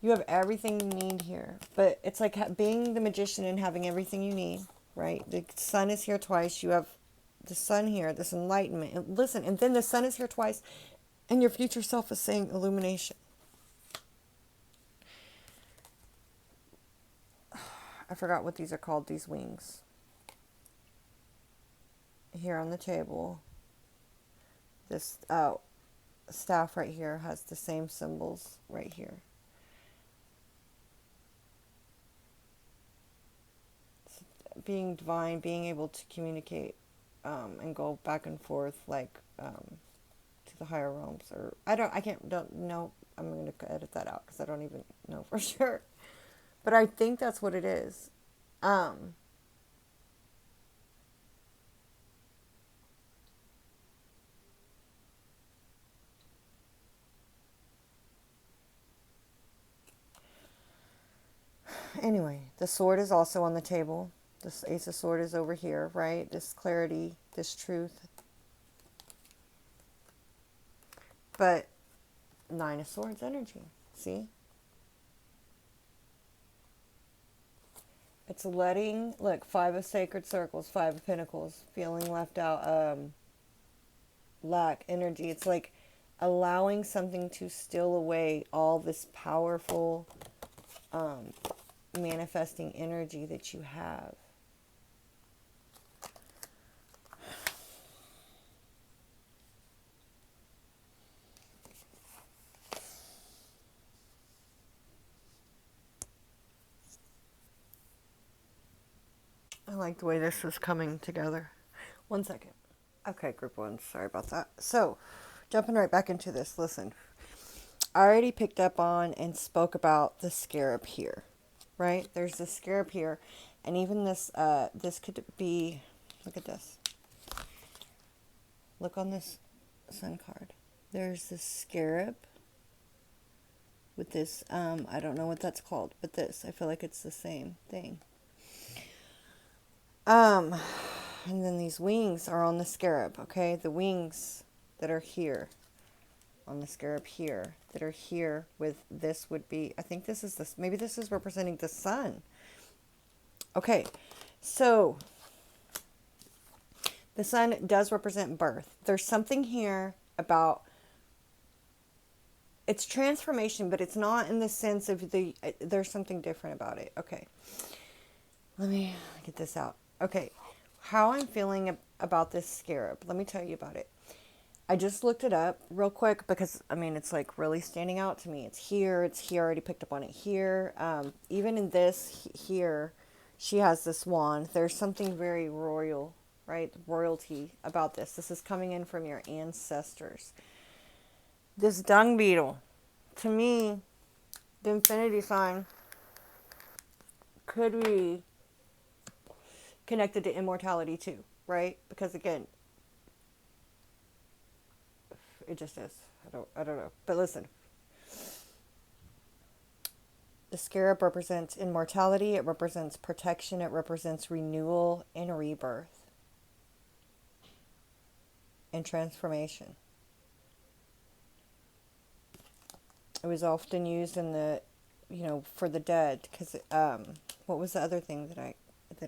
You have everything you need here. But it's like being the Magician and having everything you need, right? The sun is here twice. You have the sun here, this enlightenment. And listen, and then the sun is here twice, and your future self is saying illumination. I forgot what these are called, these wings. Here on the table, this staff right here has the same symbols right here. Being divine, being able to communicate and go back and forth like to the higher realms, or don't know. I'm going to edit that out because I don't even know for sure. But I think that's what it is. Anyway, the sword is also on the table. This Ace of Swords is over here, right? This clarity, this truth. But 9 of Swords energy, see? It's letting, look, 5 of Sacred Circles, 5 of Pentacles, feeling left out, lack, energy. It's like allowing something to steal away all this powerful manifesting energy that you have. I like the way this is coming together. 1 second. Okay, group 1, sorry about that. So, jumping right back into this, listen. I already picked up on and spoke about the scarab here, right? There's the scarab here, and even this, this could be, look at this. Look on this sun card. There's this scarab with this, I don't know what that's called, but this, I feel like it's the same thing. And then these wings are on the scarab, okay? The wings that are here, on the scarab here, that are here with this would be, I think this is this, maybe this is representing the sun. Okay, so the sun does represent birth. There's something here about, it's transformation, but it's not in the sense of there's something different about it. Okay, let me get this out. Okay, how I'm feeling about this scarab. Let me tell you about it. I just looked it up real quick because, I mean, it's like really standing out to me. It's here. I already picked up on it here. Even in this here, she has this wand. There's something very royal, right? Royalty about this. This is coming in from your ancestors. This dung beetle, to me, the infinity sign could be connected to immortality too, right? Because again, it just is. I don't know. But listen, the scarab represents immortality, it represents protection, it represents renewal and rebirth and transformation. It was often used in the, for the dead, because what was the other thing that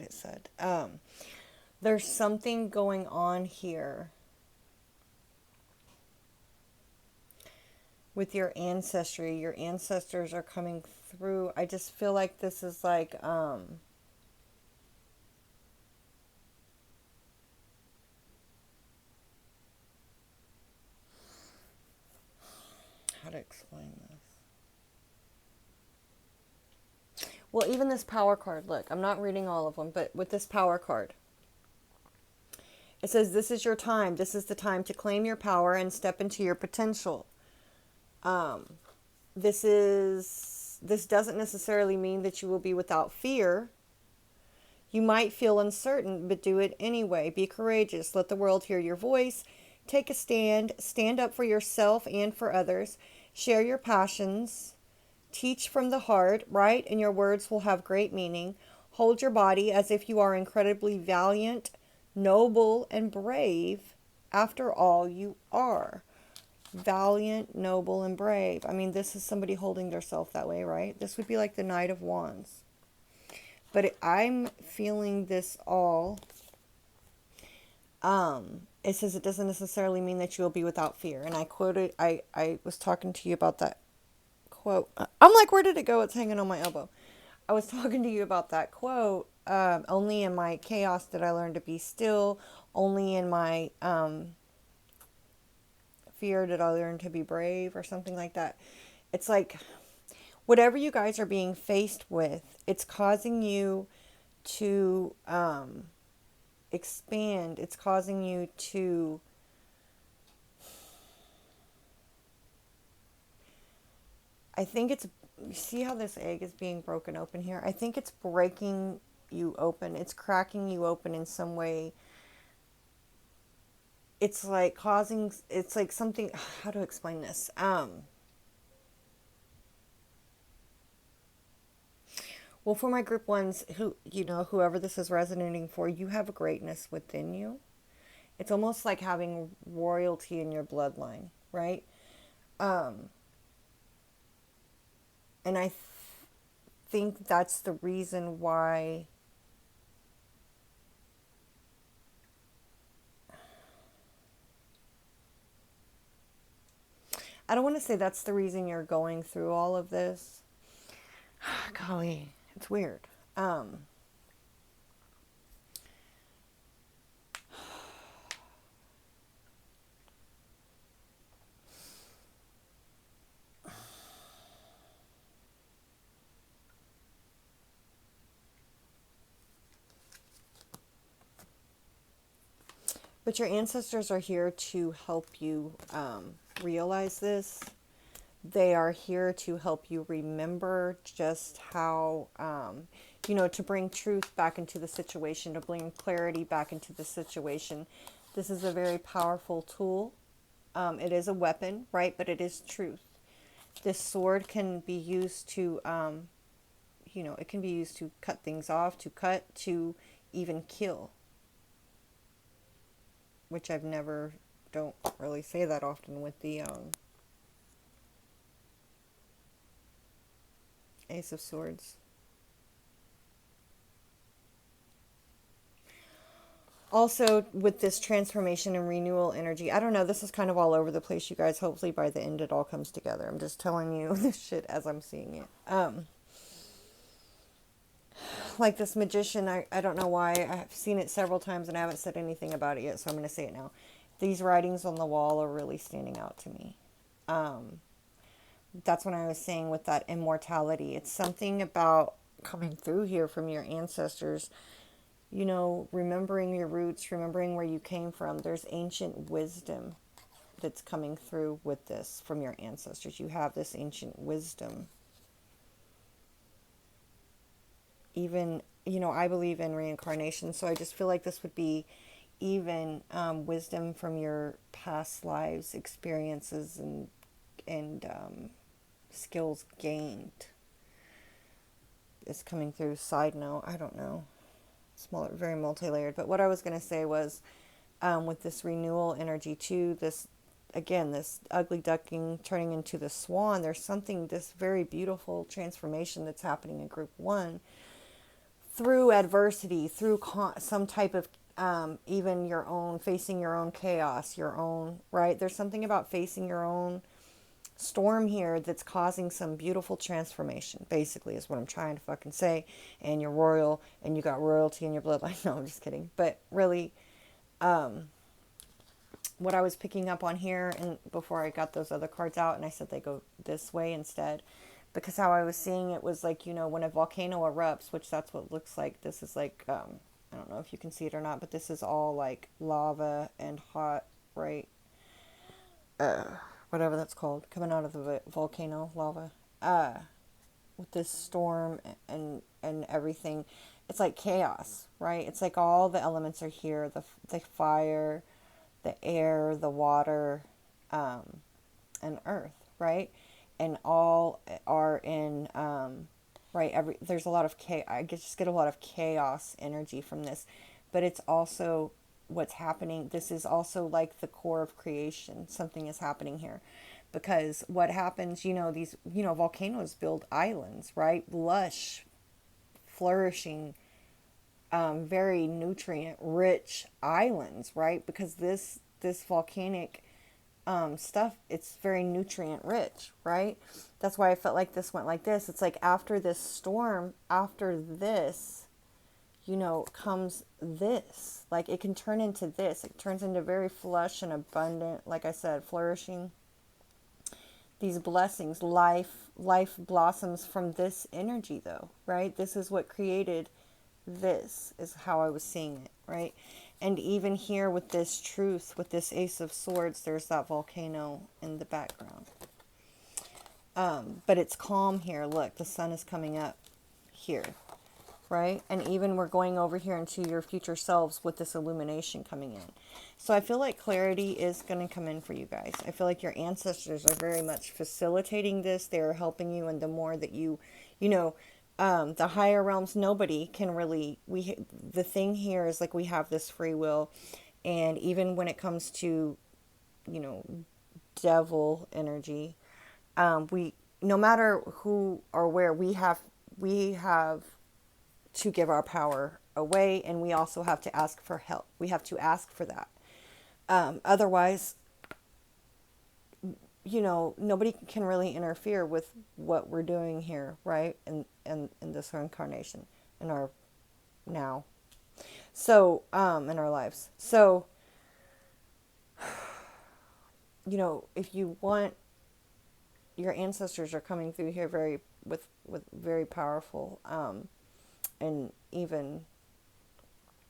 it said? There's something going on here with your ancestry. Your ancestors are coming through. I just feel like this is like how to explain this. Well, even this power card, look, I'm not reading all of them, but with this power card, it says this is your time. This is the time to claim your power and step into your potential. This doesn't necessarily mean that you will be without fear. You might feel uncertain, but do it anyway. Be courageous. Let the world hear your voice. Take a stand. Stand up for yourself and for others. Share your passions. Teach from the heart, right? And your words will have great meaning. Hold your body as if you are incredibly valiant, noble, and brave. After all, you are. Valiant, noble, and brave. I mean, this is somebody holding themselves that way, right? This would be like the Knight of Wands. But I'm feeling this all. It says it doesn't necessarily mean that you'll be without fear. And I was talking to you about that quote. I'm like, where did it go? It's hanging on my elbow. I was talking to you about that quote. Only in my chaos did I learn to be still. Only in my fear did I learn to be brave, or something like that. It's like, whatever you guys are being faced with, it's causing you to expand. It's causing you to I think it's, you see how this egg is being broken open here? I think it's breaking you open. It's cracking you open in some way. It's like causing, it's like something, how to explain this? Well, for my group ones, who, whoever this is resonating for, you have a greatness within you. It's almost like having royalty in your bloodline, right? And I think that's the reason why I don't want to say that's the reason you're going through all of this. Golly, it's weird. But your ancestors are here to help you realize this. They are here to help you remember just how, to bring truth back into the situation, to bring clarity back into the situation. This is a very powerful tool. It is a weapon, right? But it is truth. This sword can be used to, it can be used to cut things off, to cut, to even kill. Which don't really say that often with the Ace of Swords. Also, with this transformation and renewal energy, I don't know, this is kind of all over the place, you guys. Hopefully by the end it all comes together. I'm just telling you this shit as I'm seeing it. Like this magician, I don't know why. I've seen it several times and I haven't said anything about it yet, so I'm going to say it now. These writings on the wall are really standing out to me. That's what I was saying with that immortality. It's something about coming through here from your ancestors, remembering your roots, remembering where you came from. There's ancient wisdom that's coming through with this from your ancestors. You have this ancient wisdom. Even I believe in reincarnation, so I just feel like this would be even wisdom from your past lives, experiences, and skills gained is coming through. Side note, I don't know. It's very multi-layered. But what I was going to say was, with this renewal energy too, this, again, this ugly duckling turning into the swan, there's something, this very beautiful transformation that's happening in group one through adversity, through some type of even your own, facing your own chaos, your own, right? There's something about facing your own storm here that's causing some beautiful transformation, basically, is what I'm trying to fucking say. And you're royal, and you got royalty in your bloodline. No, I'm just kidding. But really, what I was picking up on here, and before I got those other cards out, and I said they go this way instead, because how I was seeing it was like, when a volcano erupts, which that's what it looks like. This is like, I don't know if you can see it or not, but this is all like lava and hot, right? Whatever that's called, coming out of the volcano, lava. With this storm and everything, it's like chaos, right? It's like all the elements are here: the fire, the air, the water, and earth, right? And all are in, right? There's a lot of chaos. I just get a lot of chaos energy from this, but it's also what's happening. This is also like the core of creation. Something is happening here, because what happens, these, volcanoes build islands, right? Lush, flourishing, very nutrient rich islands, right? Because this volcanic stuff, it's very nutrient rich, right? That's why I felt like this went like this. It's like after this storm, after this, comes this. Like it can turn into this. It turns into very flush and abundant, like I said, flourishing. These blessings, life blossoms from this energy, though, right? This is what created this, is how I was seeing it, right? And even here with this truth, with this Ace of Swords, there's that volcano in the background. But it's calm here. Look, the sun is coming up here, right? And even we're going over here into your future selves with this illumination coming in. So I feel like clarity is going to come in for you guys. I feel like your ancestors are very much facilitating this. They're helping you. And the more that the higher realms, nobody can really, the thing here is like we have this free will. And even when it comes to, devil energy, no matter who or where, we have to give our power away, and we also have to ask for help. We have to ask for that. Otherwise, nobody can really interfere with what we're doing here, right? In this incarnation, in our now. So, in our lives. So, if you want, your ancestors are coming through here with very powerful, and even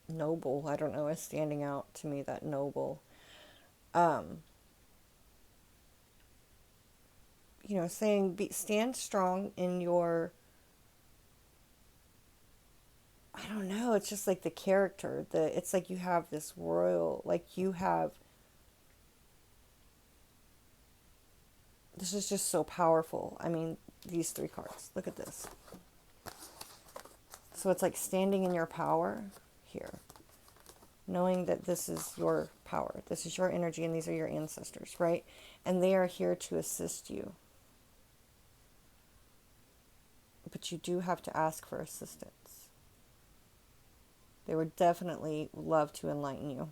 noble, I don't know, is standing out to me, that noble. Saying stand strong in your, I don't know, it's just like the character, it's like you have this royal, like you have, this is just so powerful. I mean, these three cards, look at this. So it's like standing in your power here, knowing that this is your power, this is your energy, and these are your ancestors, right? And they are here to assist you. But you do have to ask for assistance. They would definitely love to enlighten you.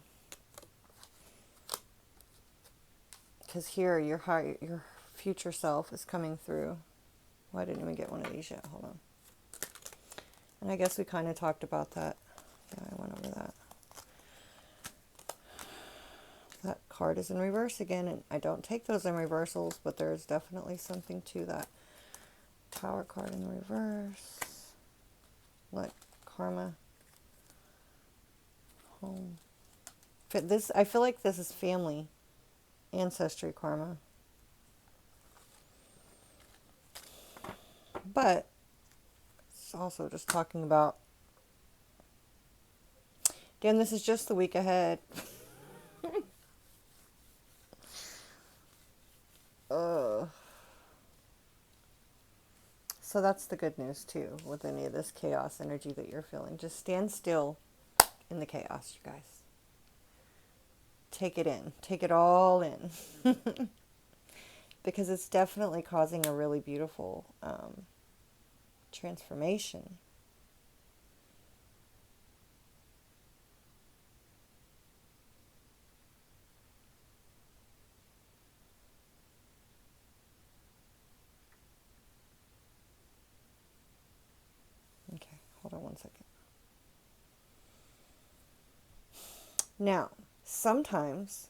Because here, your future self is coming through. Well, I didn't even get one of these yet. Hold on. And I guess we kind of talked about that. Yeah, I went over that. That card is in reverse again, and I don't take those in reversals, but there's definitely something to that. Tower card in reverse. Look, karma. Home. I feel like this is family. Ancestry karma. But it's also just talking about Dan, this is just the week ahead. Ugh. So that's the good news too with any of this chaos energy that you're feeling. Just stand still in the chaos, you guys. Take it in. Take it all in. Because it's definitely causing a really beautiful transformation. Okay, hold on one second. Now, sometimes,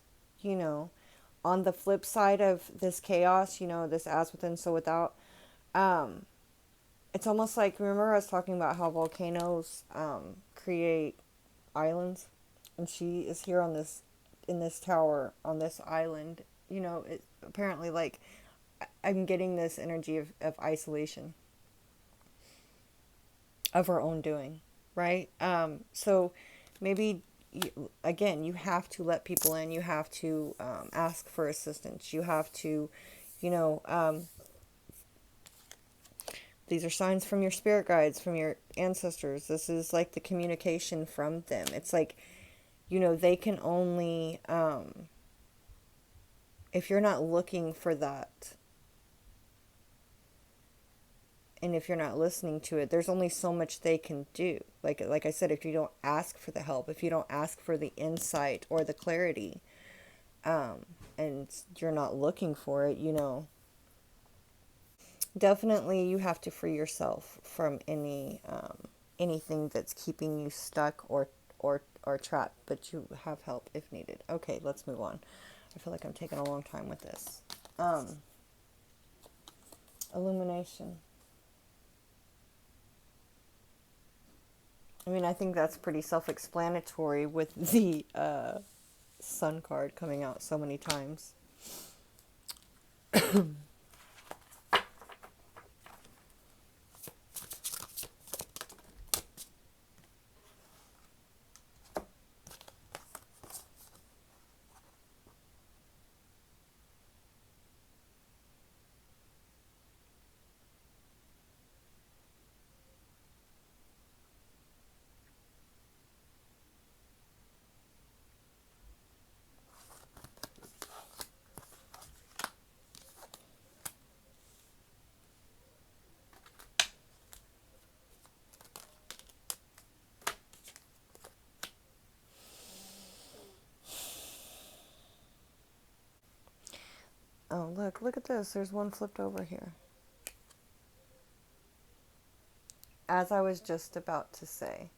on the flip side of this chaos, this as within, so without, it's almost like, remember I was talking about how volcanoes create islands? And she is here in this tower, on this island. It apparently, like, I'm getting this energy of isolation, of her own doing, right? So maybe, again, you have to let people in. You have to ask for assistance. You have to, these are signs from your spirit guides, from your ancestors. This is like the communication from them. It's like, they can only, if you're not looking for that, and if you're not listening to it, there's only so much they can do. Like I said, if you don't ask for the help, if you don't ask for the insight or the clarity, and you're not looking for it, definitely you have to free yourself from anything that's keeping you stuck or trapped, but you have help if needed. Okay, let's move on. I feel like I'm taking a long time with this. Illumination. I mean, I think that's pretty self-explanatory with the sun card coming out so many times. Oh, look at this. There's one flipped over here. As I was just about to say,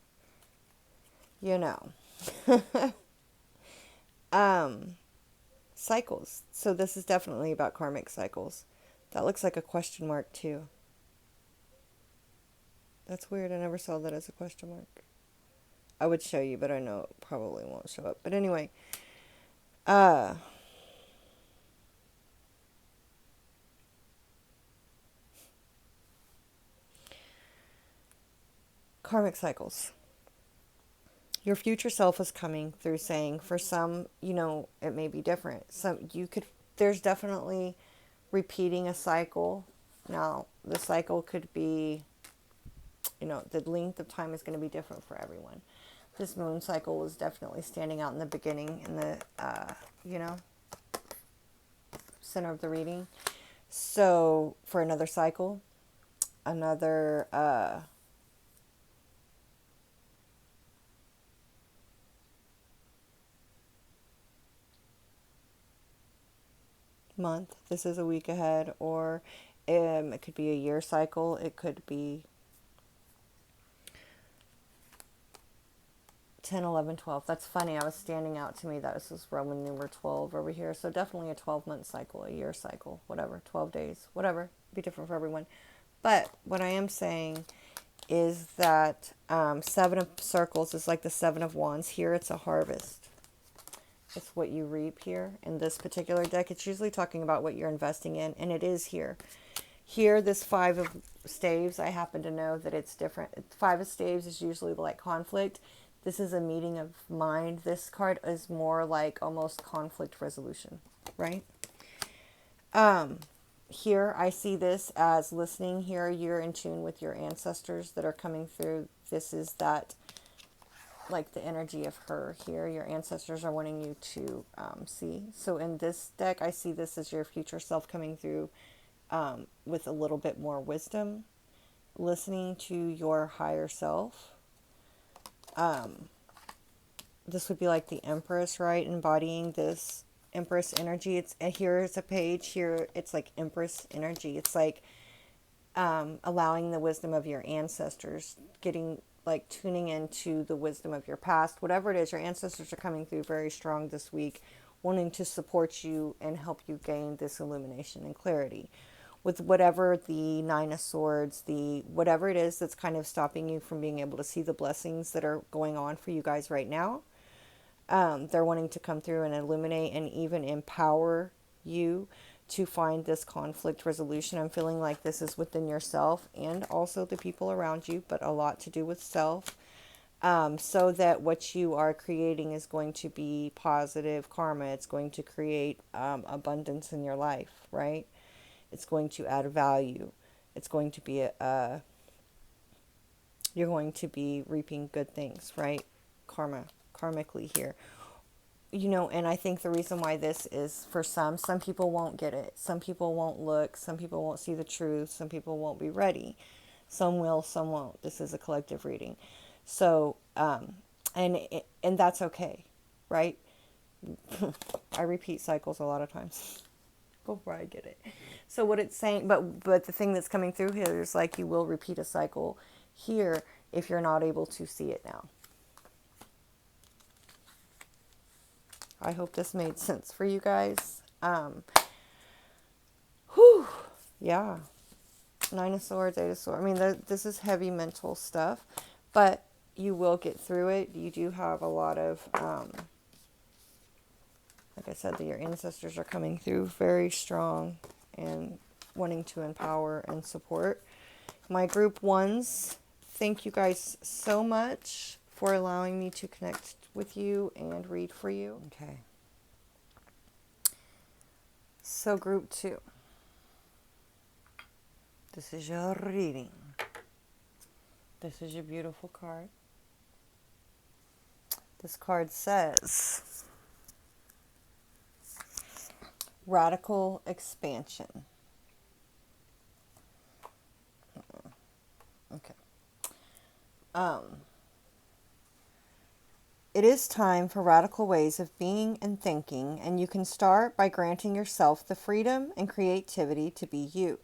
cycles. So this is definitely about karmic cycles. That looks like a question mark too. That's weird. I never saw that as a question mark. I would show you, but I know it probably won't show up. But anyway, karmic cycles. Your future self is coming through saying, for some, it may be different. There's definitely repeating a cycle. Now, the cycle could be, the length of time is going to be different for everyone. This moon cycle is definitely standing out in the beginning, in the, center of the reading. So, for another cycle, another, month. This is a week ahead, or it could be a year cycle. It could be 10, 11, 12. That's funny. I was standing out to me that this is Roman numeral 12 over here. So definitely a 12-month cycle, a year cycle, whatever, 12 days, whatever. Be different for everyone. But what I am saying is that 7 of circles is like the 7 of wands. Here it's a harvest. It's what you reap here in this particular deck. It's usually talking about what you're investing in, and it is here. Here, this 5 of staves, I happen to know that it's different. 5 of staves is usually like conflict. This is a meeting of mind. This card is more like almost conflict resolution, right? Here I see this as listening. Here you're in tune with your ancestors that are coming through. This is that, like the energy of her here. Your ancestors are wanting you to see. So in this deck, I see this as your future self coming through with a little bit more wisdom, listening to your higher self. This would be like the Empress, right? Embodying this Empress energy. It's here's a page here. It's like Empress energy. It's like allowing the wisdom of your ancestors, getting like tuning into the wisdom of your past. Whatever it is, your ancestors are coming through very strong this week, wanting to support you and help you gain this illumination and clarity. With whatever the Nine of Swords, the whatever it is that's kind of stopping you from being able to see the blessings that are going on for you guys right now. They're wanting to come through and illuminate and even empower you to find this conflict resolution. I'm feeling like this is within yourself and also the people around you, but a lot to do with self. So that what you are creating is going to be positive karma. It's going to create abundance in your life, right? It's going to add value. It's going to be you're going to be reaping good things, right? Karmically here. You know, and I think the reason why this is for some people won't get it. Some people won't look. Some people won't see the truth. Some people won't be ready. Some will, some won't. This is a collective reading. So, and that's okay, right? I repeat cycles a lot of times before I get it. So what it's saying, but the thing that's coming through here is like you will repeat a cycle here if you're not able to see it now. I hope this made sense for you guys. Yeah. Nine of Swords, Eight of Swords. I mean, this is heavy mental stuff, but you will get through it. You do have a lot of, like I said, that your ancestors are coming through very strong and wanting to empower and support. My group ones, thank you guys so much for allowing me to connect with you and read for you. Okay. So group 2. This is your reading. This is your beautiful card. This card says radical expansion. Okay. It is time for radical ways of being and thinking, and you can start by granting yourself the freedom and creativity to be you.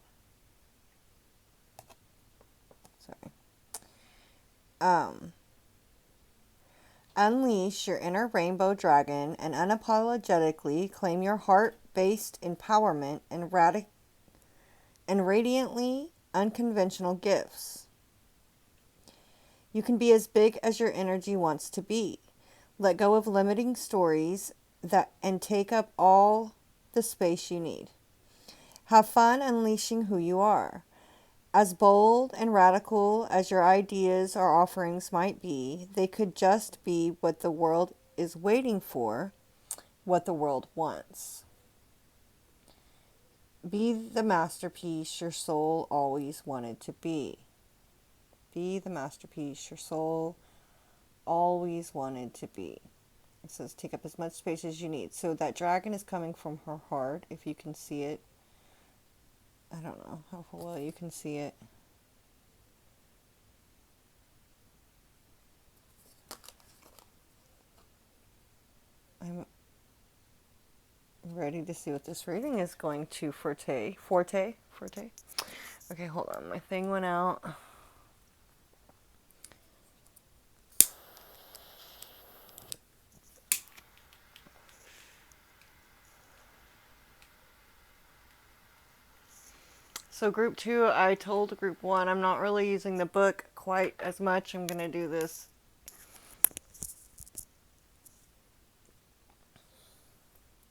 Unleash your inner rainbow dragon and unapologetically claim your heart-based empowerment and radiantly unconventional gifts. You can be as big as your energy wants to be. Let go of limiting stories and take up all the space you need. Have fun unleashing who you are. As bold and radical as your ideas or offerings might be, they could just be what the world is waiting for, what the world wants. Be the masterpiece your soul always wanted to be. Be the masterpiece your soul always wanted to be. It says take up as much space as you need. So that dragon is coming from her heart, if you can see it. I don't know how well you can see it. I'm ready to see what this reading is going to forte. Okay, hold on. My thing went out. So group 2, I told group 1, I'm not really using the book quite as much. I'm going to do this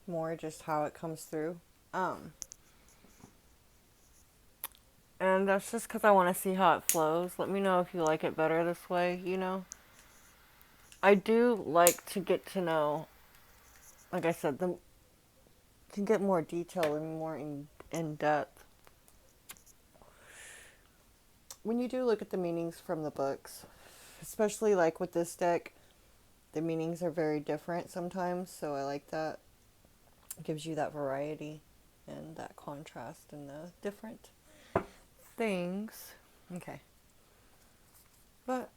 more just how it comes through. And that's just because I want to see how it flows. Let me know if you like it better this way, you know. I do like to get to know, like I said, to get more detail and more in depth. When you do look at the meanings from the books, especially like with this deck, the meanings are very different sometimes, so I like that. It gives you that variety and that contrast and the different things. Okay. But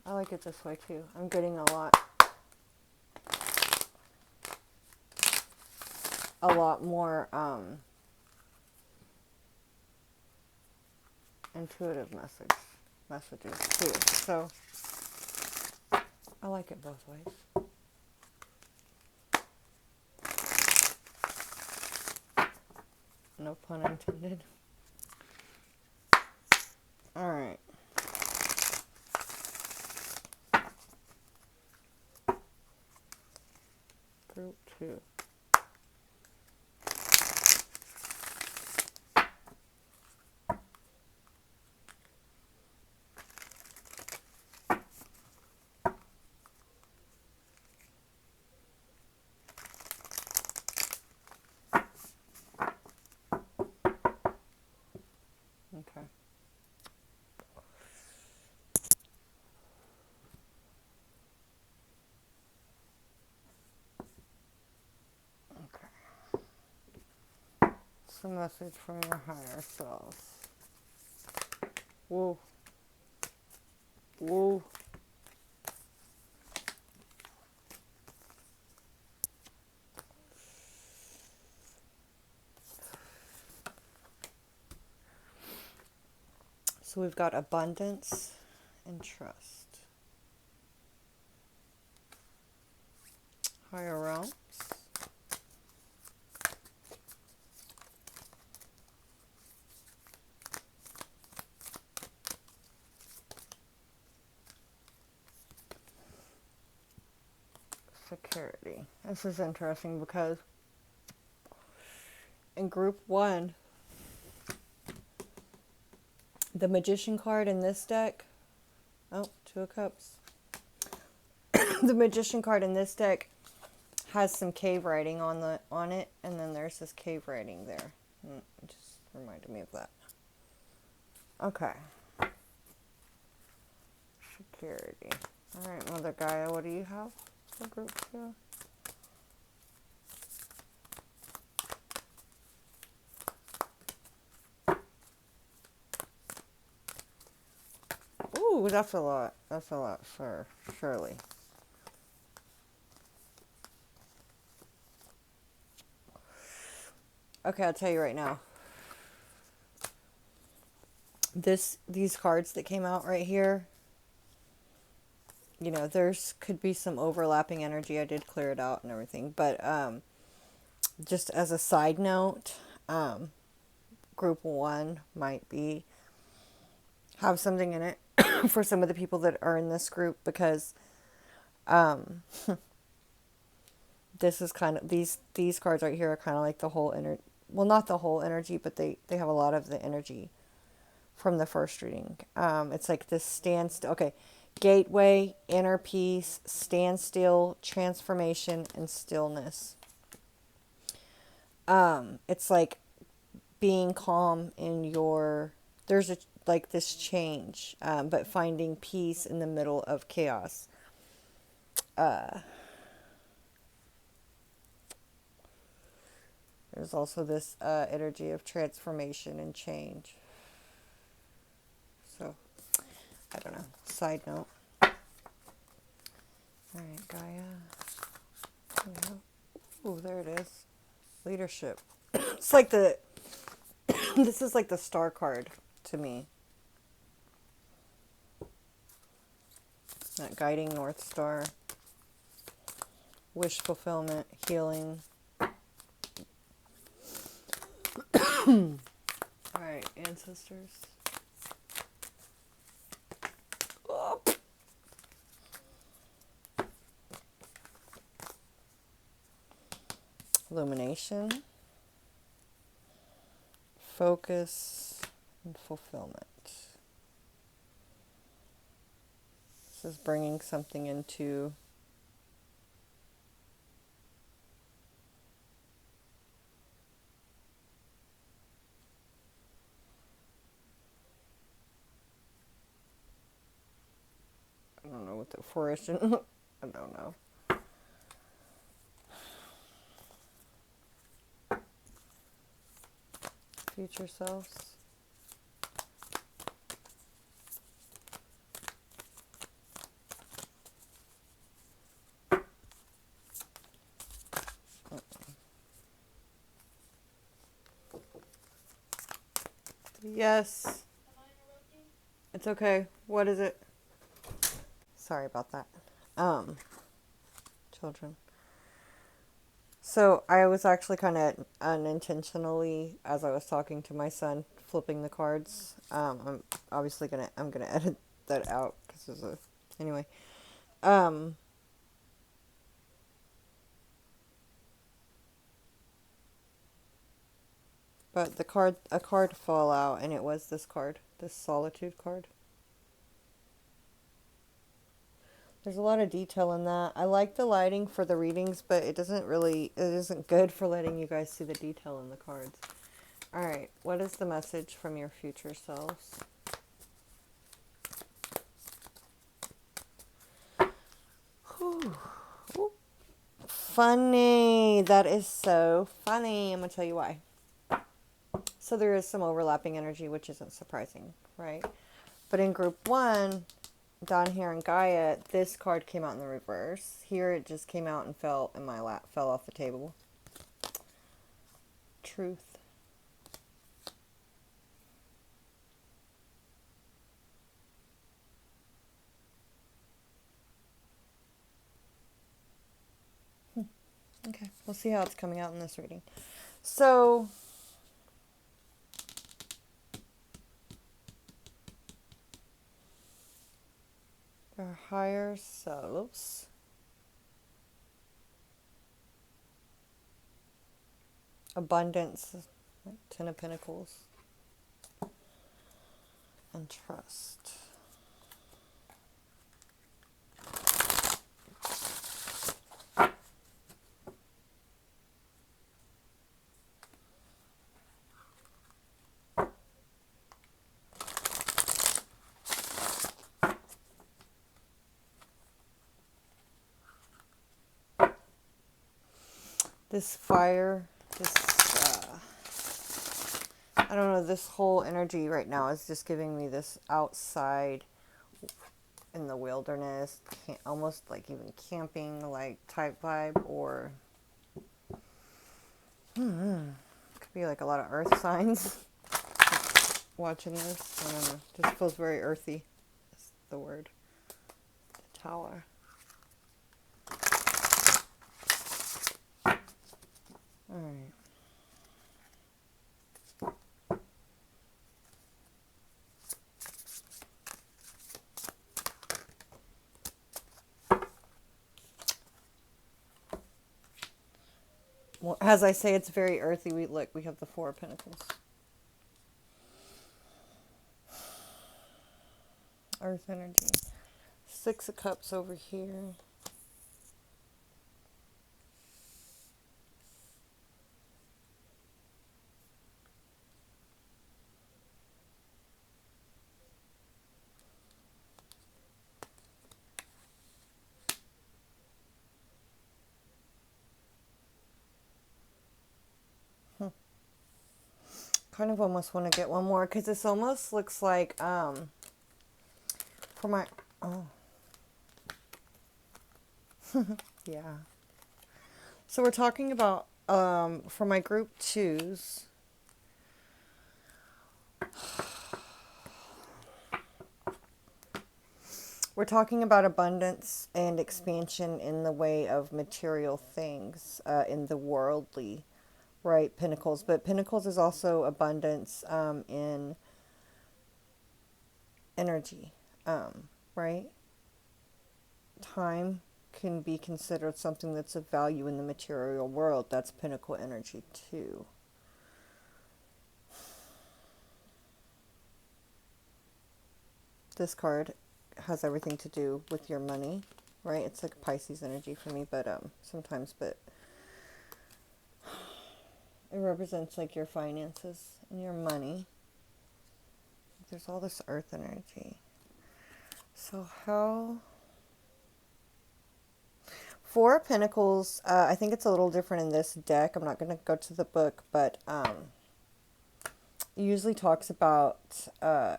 I like it this way too. I'm getting a lot more intuitive messages too. So I like it both ways. No pun intended. All right. Group 2. Okay. Okay. It's a message from your higher selves. Whoa. Whoa. So we've got abundance and trust. Higher realms. Security. This is interesting because in group 1, the Magician card in this deck, oh, 2 of Cups. The Magician card in this deck has some cave writing on it, and then there's this cave writing there. It just reminded me of that. Okay. Security. All right, Mother Gaia, what do you have for group 2? Ooh, that's a lot. That's a lot for Shirley. Okay, I'll tell you right now. These cards that came out right here, you know, there's could be some overlapping energy. I did clear it out and everything, but just as a side note, group 1 might have something in it for some of the people that are in this group, because this is kind of these cards right here are kind of like the whole well, not the whole energy, but they have a lot of the energy from the first reading. It's like this standstill. Okay. Gateway, inner peace, standstill, transformation, and stillness. It's like being calm in there's like this change, but finding peace in the middle of chaos. There's also this energy of transformation and change. So, I don't know. Side note. All right, Gaia. Oh, there it is. Leadership. It's like this is like the star card to me. That guiding North Star. Wish fulfillment, healing. Alright, ancestors. Oh. Illumination. Focus and fulfillment. This is bringing something into I don't know what the fruition I don't know. Future selves. Yes. It's okay. What is it? Sorry about that. Children. So I was actually kind of unintentionally, as I was talking to my son, flipping the cards. I'm obviously I'm gonna edit that out because there's a anyway. Um, but a card fell out, and it was this card, this solitude card. There's a lot of detail in that. I like the lighting for the readings, but it isn't good for letting you guys see the detail in the cards. All right, what is the message from your future selves? Whew. Funny. That is so funny. I'm going to tell you why. So there is some overlapping energy, which isn't surprising, right? But in group one, down here in Gaia, this card came out in the reverse. Here it just came out and fell in my lap, fell off the table. Truth. Okay, we'll see how it's coming out in this reading. So, our higher selves. Abundance, like Ten of Pentacles. And trust. This fire, I don't know, this whole energy right now is just giving me this outside in the wilderness, almost like even camping like type vibe, or could be like a lot of earth signs watching this. I don't know, just feels very earthy. That's the word. The Tower. All right. Well, as I say, it's very earthy. We have the Four of Pentacles. Earth energy. Six of Cups over here. Kind of almost want to get one more because this almost looks like for my yeah. So we're talking about for my group twos. We're talking about abundance and expansion in the way of material things, in the worldly, right? Pentacles. But Pentacles is also abundance in energy, right? Time can be considered something that's of value in the material world. That's Pentacle energy too. This card has everything to do with your money, right? It's like Pisces energy for me, but sometimes, but it represents like your finances and your money. There's all this earth energy. So how... Four of Pentacles, I think it's a little different in this deck. I'm not going to go to the book, but it usually talks about,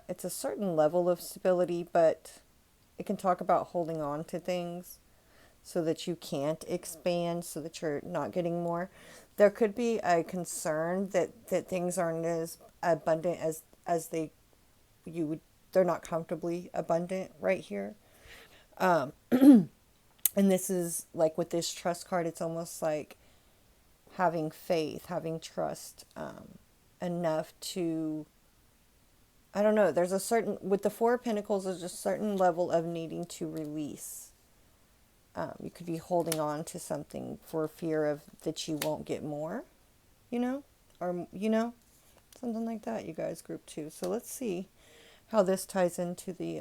it's a certain level of stability, but it can talk about holding on to things so that you can't expand, so that you're not getting more. There could be a concern that things aren't as abundant as they're not comfortably abundant right here. And this is like with this trust card, it's almost like having faith, having trust enough to, I don't know, there's a certain, with the Four of Pentacles, there's a certain level of needing to release. You could be holding on to something for fear of that you won't get more, you know, or, you know, something like that, you guys, group 2. So let's see how this ties into the,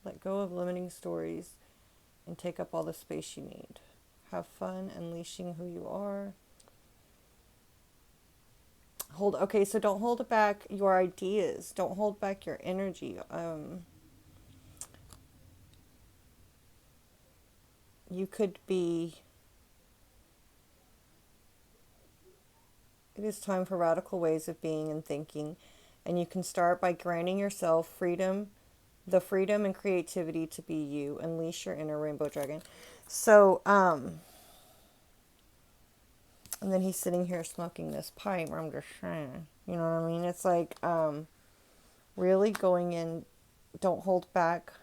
let go of limiting stories and take up all the space you need. Have fun unleashing who you are. Okay, so don't hold back your ideas. Don't hold back your energy. You could be... It is time for radical ways of being and thinking, and you can start by granting yourself freedom, the freedom and creativity to be you. Unleash your inner rainbow dragon. So, and then he's sitting here smoking this pipe. I'm just saying, you know what I mean? It's like, really going in, don't hold back.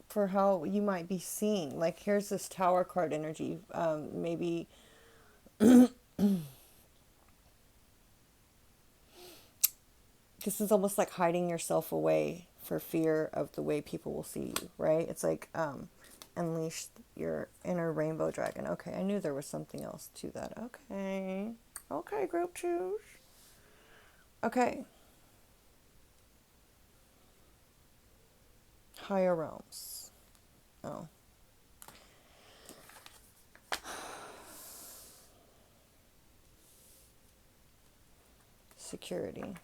For how you might be seen. Like, here's this Tower card energy. Maybe this is almost like hiding yourself away for fear of the way people will see you, right? It's like unleash your inner rainbow dragon. Okay, I knew there was something else to that. Okay. Okay, group 2. Okay. Higher realms. Oh. Security.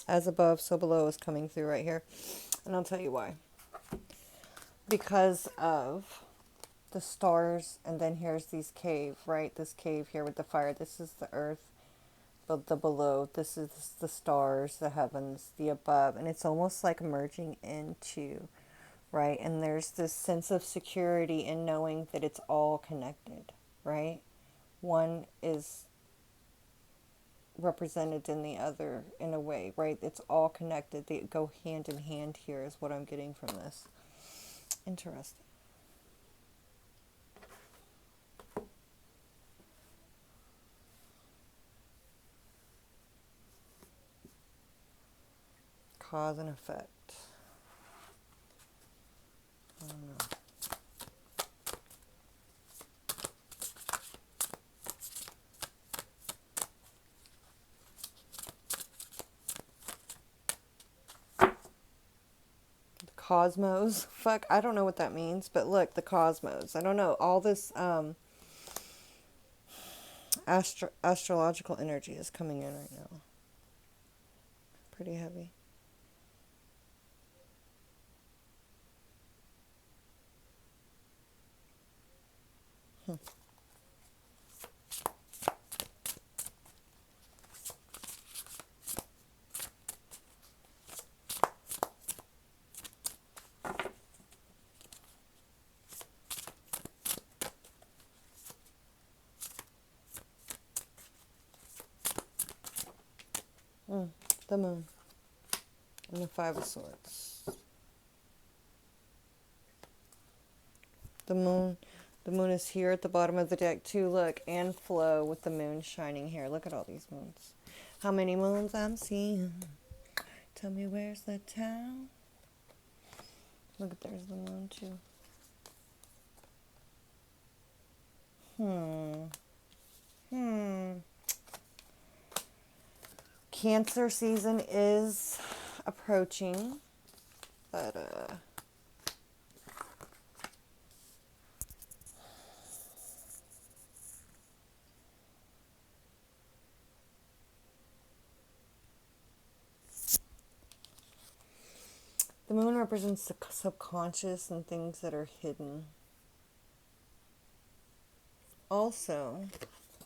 As above, so below is coming through right here. And I'll tell you why. Because of the stars, and then here's these cave, right? This cave here with the fire. This is the earth, but the below. This is the stars, the heavens, the above. And it's almost like merging into, right? And there's this sense of security in knowing that it's all connected, right? One is represented in the other in a way, right? It's all connected. They go hand in hand here is what I'm getting from this. Interesting. Cause and effect. I don't know. Cosmos. Fuck, I don't know what that means, but look, the cosmos. I don't know. All this astrological energy is coming in right now. Pretty heavy. The moon. And the Five of Swords. The moon is here at the bottom of the deck too. Look, and flow with the moon shining here. Look at all these moons. How many moons I'm seeing? Tell me where's the town? Look, there's the moon too. Cancer season is approaching, but the moon represents the subconscious and things that are hidden. Also,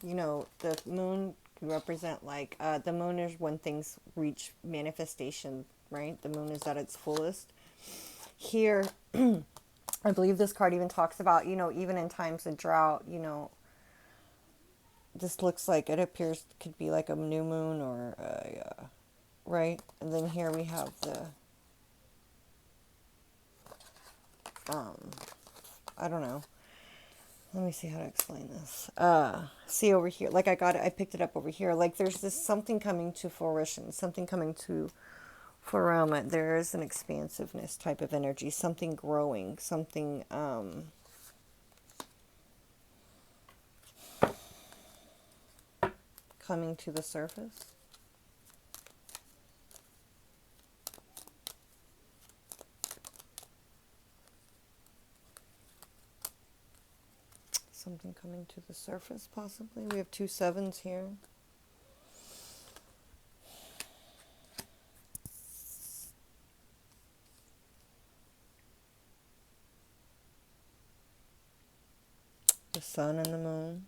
you know, the moon can represent like the moon is when things reach manifestation, right? The moon is at its fullest. Here, I believe this card even talks about, you know, even in times of drought, you know, this looks like it appears could be like a new moon or a, right? And then here we have the I don't know. Let me see how to explain this. See over here, like I picked it up over here. Like there's this something coming to fruition, something coming to fulfillment. There is an expansiveness type of energy, something growing, something coming to the surface. Something coming to the surface, possibly. We have 2 sevens here. The sun and the moon.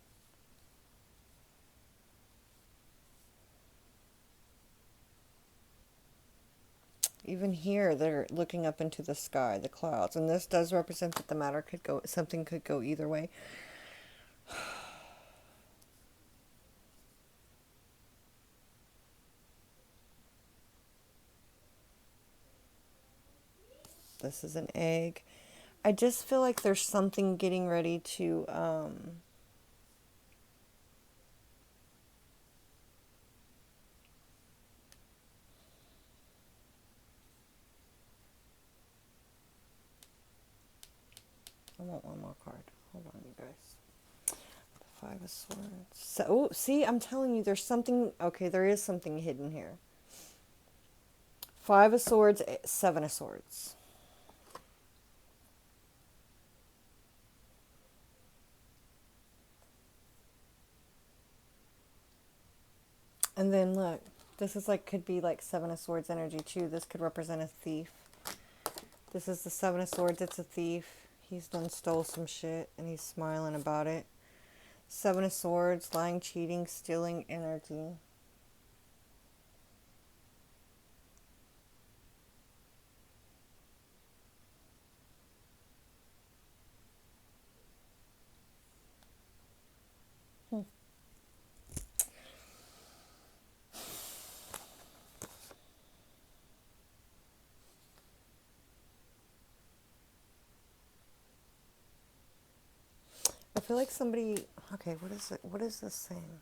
Even here, they're looking up into the sky, the clouds. And this does represent that the matter could go, something could go either way. This is an egg. I just feel like there's something getting ready to I want one more card. Hold on, you guys. The 5 of Swords. So, oh, see, I'm telling you, there's something. Okay, there is something hidden here. 5 of Swords, 7 of Swords. And then look, this is like, could be like 7 of Swords energy too. This could represent a thief. This is the 7 of Swords, it's a thief. He's done stole some shit and he's smiling about it. 7 of Swords, lying, cheating, stealing energy. I feel like somebody, okay, what is it? What is this saying?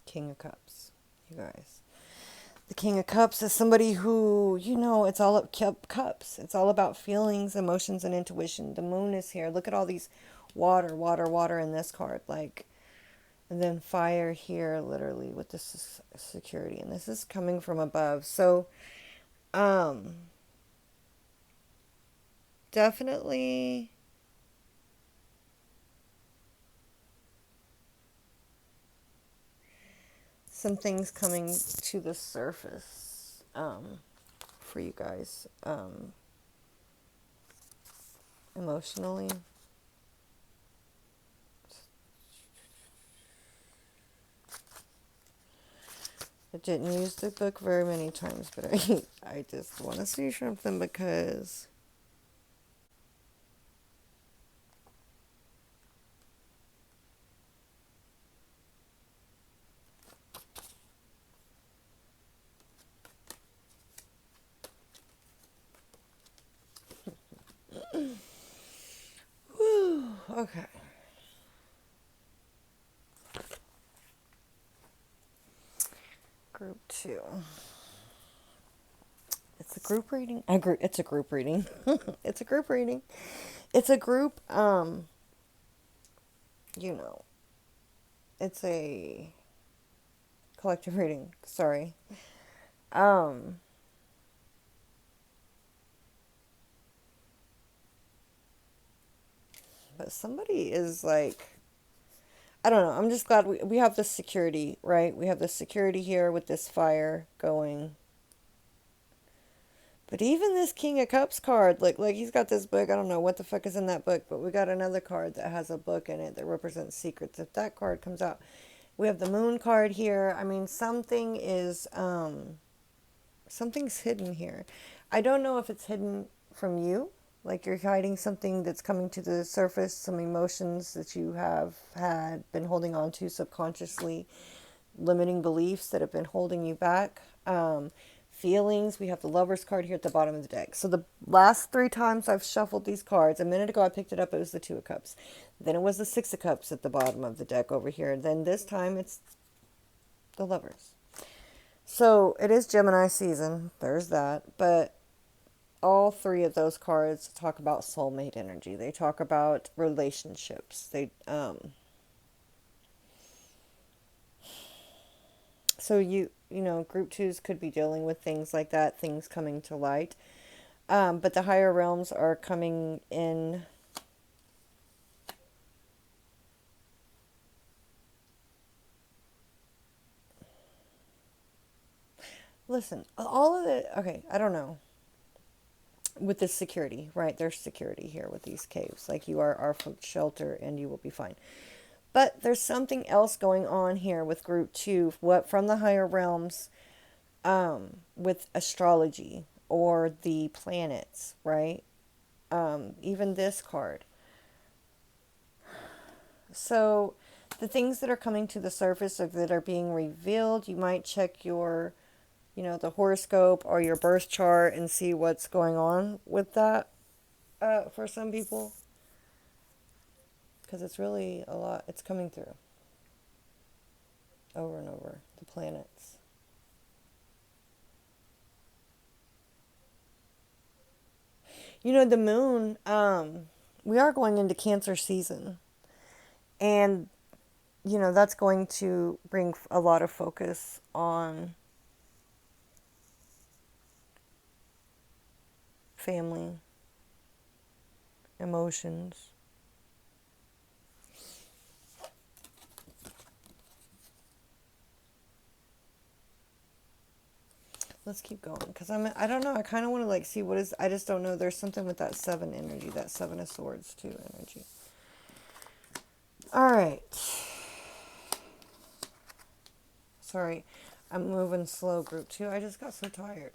King of Cups, you guys. The King of Cups is somebody who, you know, it's all cups. It's all about feelings, emotions, and intuition. The moon is here. Look at all these water, water, water in this card. Like, and then fire here, literally, with this security. And this is coming from above. So, definitely some things coming to the surface for you guys emotionally. I didn't use the book very many times, but I just want to see something because whew, okay. Group 2. It's a group reading. It's a group reading. It's a group reading. It's a group, you know, it's a collective reading. Sorry. Um, but somebody is like, I don't know. I'm just glad we have this security, right? We have this security here with this fire going. But even this King of Cups card, like he's got this book. I don't know what the fuck is in that book, but we got another card that has a book in it that represents secrets. If that card comes out, we have the Moon card here. I mean, something's hidden here. I don't know if it's hidden from you, like you're hiding something that's coming to the surface, some emotions that you have had been holding on to subconsciously, limiting beliefs that have been holding you back. Feelings. We have the Lovers card here at the bottom of the deck. So the last 3 times I've shuffled these cards, a minute ago I picked it up, it was the Two of Cups. Then it was the Six of Cups at the bottom of the deck over here. Then this time it's the Lovers. So it is Gemini season. There's that. But all 3 of those cards talk about soulmate energy. They talk about relationships. So you know, group 2s could be dealing with things like that, things coming to light. But the higher realms are coming in. Listen, all of it, okay, I don't know. With this security, right? There's security here with these caves. Like, you are our shelter and you will be fine. But there's something else going on here with group 2, what from the higher realms, with astrology or the planets, right? Even this card. So the things that are coming to the surface or that are being revealed, you might check your, the horoscope or your birth chart and see what's going on with that, for some people. Because it's really a lot. It's coming through over and over. The planets. The moon, we are going into Cancer season. And, that's going to bring a lot of focus on family, emotions. Let's keep going, because I don't know, I kind of want to see what is, I just don't know, there's something with that 7 energy, that 7 of Swords too energy. All right. Sorry, I'm moving slow, group 2. I just got so tired.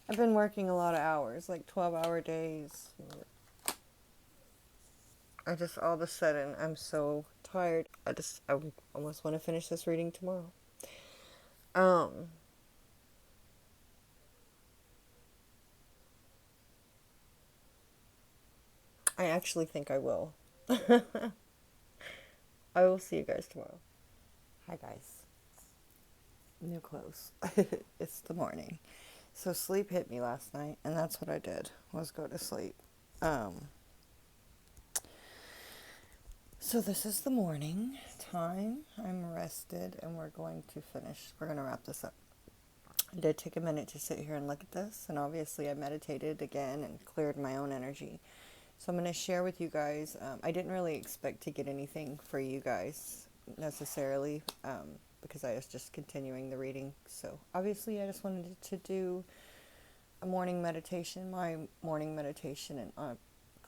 I've been working a lot of hours, like 12-hour days. All of a sudden, I'm so tired. I almost want to finish this reading tomorrow. I actually think I will. I will see you guys tomorrow. Hi, guys. New clothes. It's the morning. So sleep hit me last night, and that's what I did, was go to sleep. So this is the morning time. I'm rested, and we're going to wrap this up. I did take a minute to sit here and look at this, and obviously I meditated again and cleared my own energy. So I'm going to share with you guys. I didn't really expect to get anything for you guys necessarily, because I was just continuing the reading. So obviously I just wanted to do a morning meditation, my morning meditation, and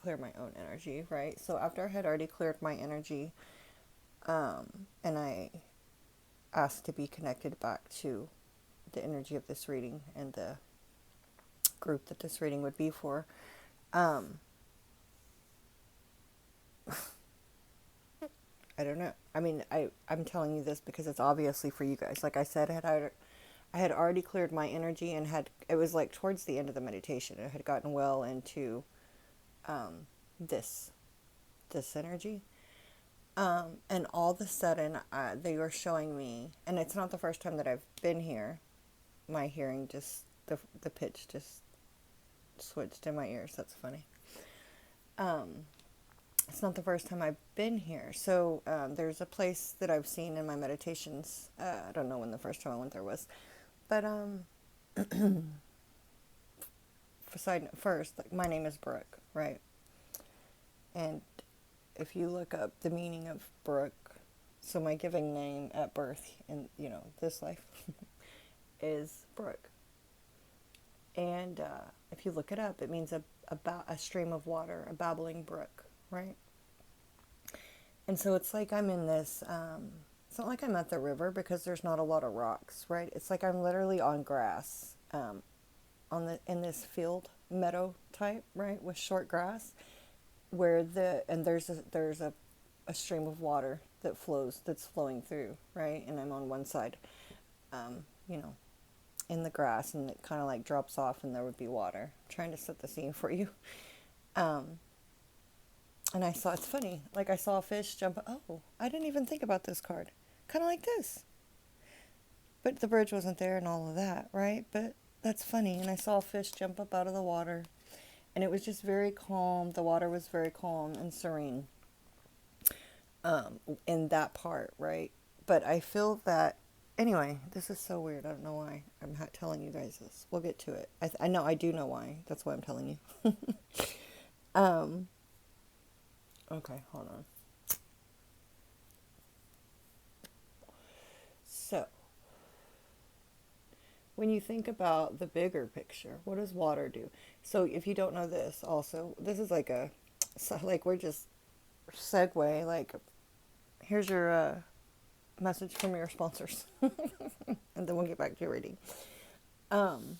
clear my own energy, right? So after I had already cleared my energy, and I ask to be connected back to the energy of this reading and the group that this reading would be for. I don't know. I mean, I'm telling you this because it's obviously for you guys. Like I said, I had already cleared my energy and it was like towards the end of the meditation. I had gotten well into this energy. And all of a sudden, they were showing me, and it's not the first time that I've been here. My hearing just, the pitch just switched in my ears. That's funny. It's not the first time I've been here. So there's a place that I've seen in my meditations. I don't know when the first time I went there was. But first, like, my name is Brooke, right? And if you look up the meaning of Brooke, so my giving name at birth in, this life is Brooke. And if you look it up, it means about a stream of water, a babbling brook, right? And so it's like I'm in this, it's not like I'm at the river because there's not a lot of rocks, right? It's like I'm literally on grass, in this field, meadow type, right, with short grass, where there's a stream of water that's flowing through, right? And I'm on one side, in the grass, and it kind of like drops off and there would be water. I'm trying to set the scene for you. And it's funny, like I saw a fish jump, I didn't even think about this card. Kind of like this. But the bridge wasn't there and all of that, right? But that's funny. And I saw a fish jump up out of the water. And it was just very calm. The water was very calm and serene in that part, right? But I feel that, anyway, this is so weird. I don't know why I'm telling you guys this. We'll get to it. I know, I do know why. That's why I'm telling you. Okay, hold on. So, when you think about the bigger picture, what does water do? So, if you don't know this, also, this is like we're just segue, like, here's your message from your sponsors. And then we'll get back to your reading. Sorry,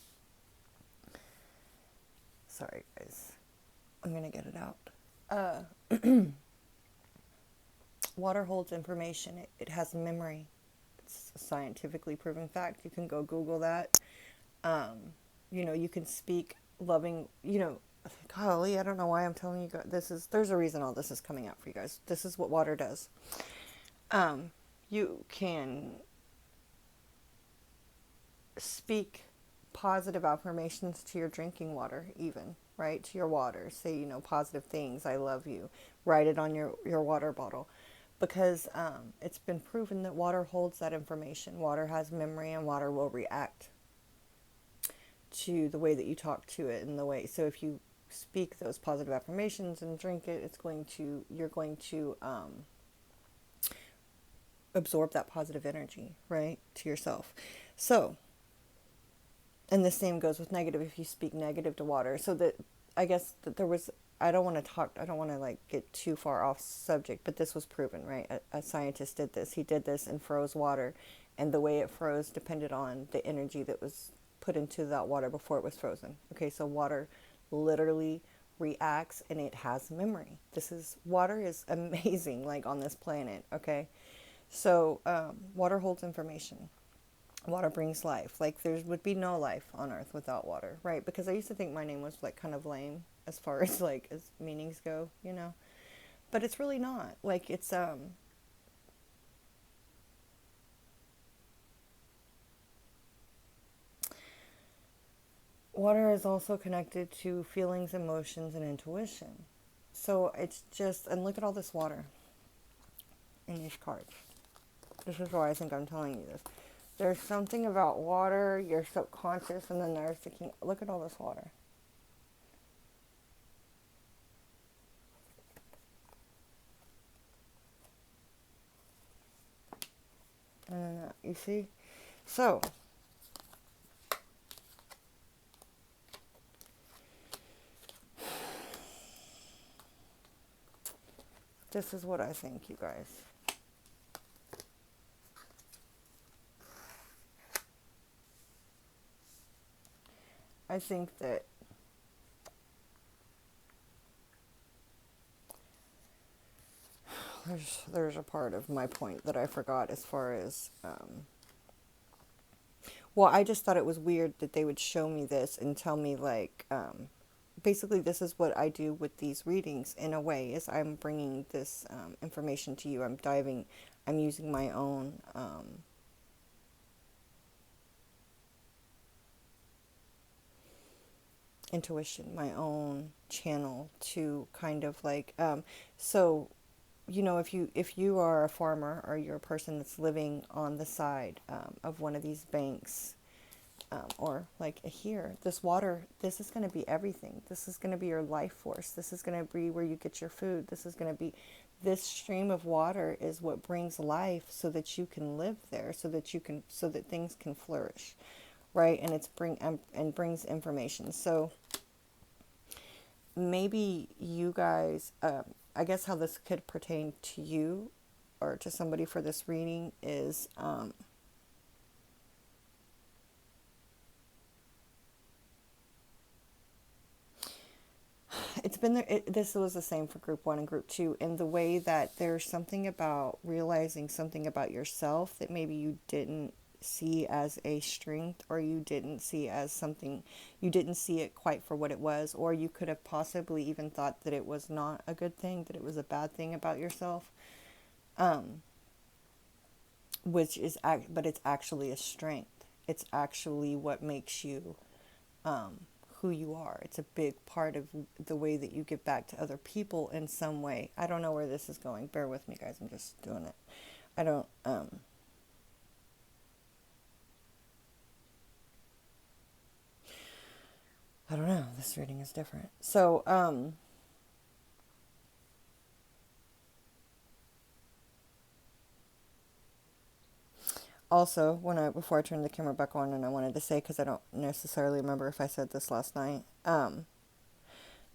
guys. I'm going to get it out. Water holds information. It has memory. It's a scientifically proven fact. You can go Google that. You can speak loving, golly, I don't know why I'm telling you guys. There's a reason all this is coming out for you guys. This is what water does. You can speak positive affirmations to your drinking water, even, right? To your water. Say, positive things. I love you. Write it on your water bottle. Because it's been proven that water holds that information. Water has memory, and water will react to the way that you talk to it and the way. So if you speak those positive affirmations and drink it, you're going to absorb that positive energy, right, to yourself. So, and the same goes with negative. If you speak negative to water, so that I guess that there was. I don't want to like get too far off subject, but this was proven, right? A scientist did this. He did this and froze water, and the way it froze depended on the energy that was put into that water before it was frozen. Okay, so water literally reacts, and it has memory. Water is amazing, like, on this planet, okay? So water holds information. Water brings life. Like, there would be no life on Earth without water, right? Because I used to think my name was, like, kind of lame as far as, like, as meanings go, but it's really not. Like, it's water is also connected to feelings, emotions, and intuition. So it's just, and look at all this water in these cards. This is why I think I'm telling you this. There's something about water, your subconscious, and then there's look at all this water. And then you see? So, this is what I think, you guys. I think that there's a part of my point that I forgot as far as well, I just thought it was weird that they would show me this and tell me like basically this is what I do with these readings in a way is I'm bringing this information to you. I'm using my own intuition, my own channel to kind of like so if you are a farmer or you're a person that's living on the side of one of these banks, or like here, this water, this is going to be everything. This is going to be your life force. This is going to be where you get your food. This is going to be, this stream of water is what brings life so that you can live there, so that things can flourish, right? And it's and brings information. So maybe you guys, I guess how this could pertain to you or to somebody for this reading is, it's been there. This was the same for group 1 and group 2 in the way that there's something about realizing something about yourself that maybe you didn't see as a strength, or you didn't see as something, you didn't see it quite for what it was, or you could have possibly even thought that it was not a good thing, that it was a bad thing about yourself, but it's actually a strength. It's actually what makes you who you are. It's a big part of the way that you give back to other people in some way. I don't know where this is going. Bear with me, guys. I'm just doing it. I don't know. This reading is different. So, also, before I turned the camera back on, and I wanted to say, because I don't necessarily remember if I said this last night,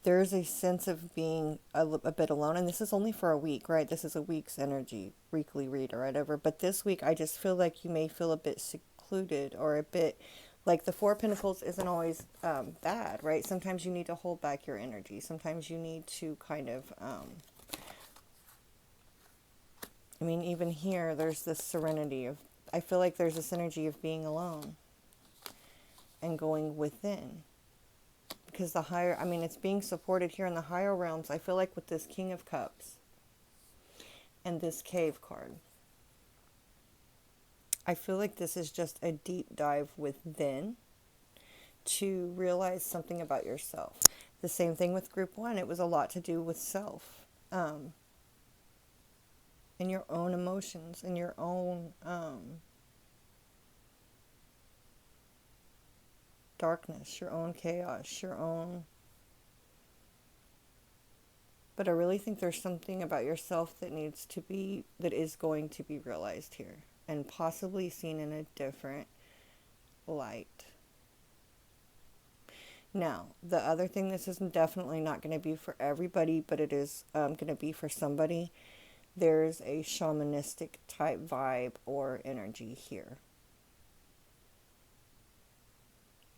there is a sense of being a bit alone, and this is only for a week, right? This is a week's energy, weekly read or whatever. But this week, I just feel like you may feel a bit secluded, or a bit like the Four of Pentacles isn't always bad, right? Sometimes you need to hold back your energy. Sometimes you need to kind of, I mean, even here, there's this serenity of, I feel like there's this energy of being alone and going within. Because the higher, I mean, it's being supported here in the higher realms. I feel like with this King of Cups and this Cave card, I feel like this is just a deep dive within to realize something about yourself. The same thing with group 1. It was a lot to do with self, and your own emotions, and your own darkness, your own chaos, your own. But I really think there's something about yourself that is going to be realized here, and possibly seen in a different light. Now, the other thing, this is definitely not going to be for everybody, but it is going to be for somebody. There's a shamanistic type vibe or energy here.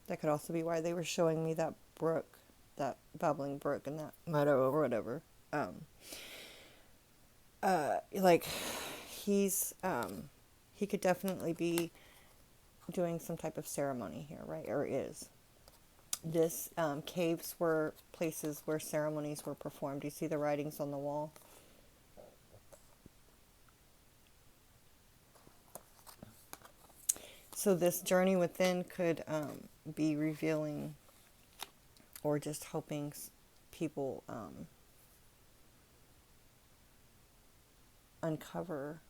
That could also be why they were showing me that brook, that babbling brook in that meadow or whatever. Like he could definitely be doing some type of ceremony here, right? Or is. This caves were places where ceremonies were performed. You see the writings on the wall. So this journey within could be revealing or just helping people uncover.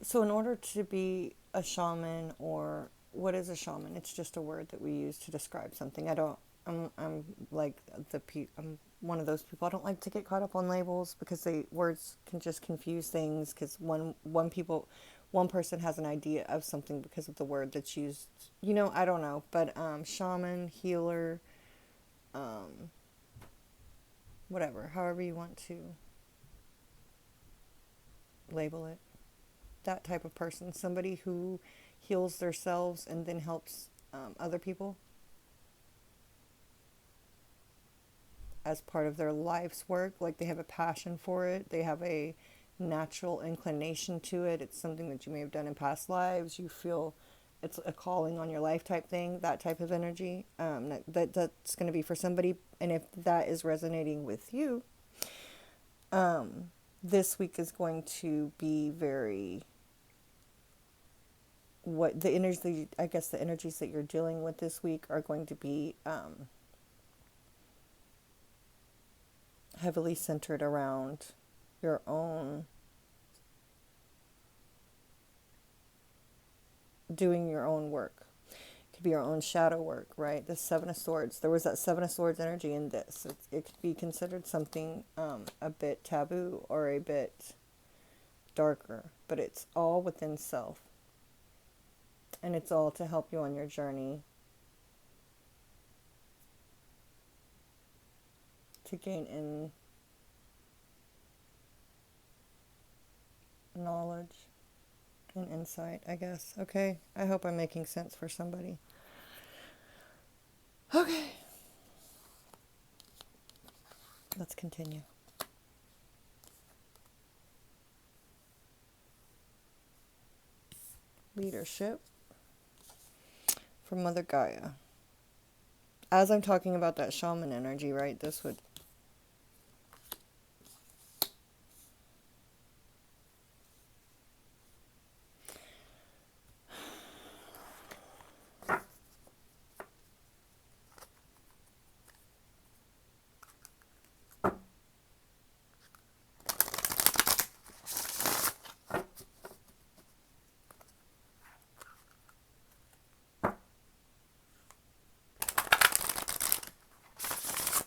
So in order to be a shaman, or what is a shaman? It's just a word that we use to describe something. I'm like I'm one of those people. I don't like to get caught up on labels, because words can just confuse things, because one person has an idea of something because of the word that's used. I don't know. But shaman, healer, whatever, however you want to label it. That type of person, somebody who heals themselves and then helps other people. as part of their life's work. Like they have a passion for it, they have a natural inclination to it. It's something that you may have done in past lives. You feel it's a calling on your life type thing, that type of energy. That's going to be for somebody. And if that is resonating with you, this week is going to be very, what the energy, I guess the energies that you're dealing with this week are going to be heavily centered around your own, doing your own work. It could be your own shadow work, right? The Seven of Swords. There was that Seven of Swords energy in this. It could be considered something a bit taboo or a bit darker, but it's all within self. And it's all to help you on your journey to gain in knowledge and insight, I guess. Okay, I hope I'm making sense for somebody. Okay, let's continue. Leadership from Mother Gaia. As I'm talking about that shaman energy, right, this would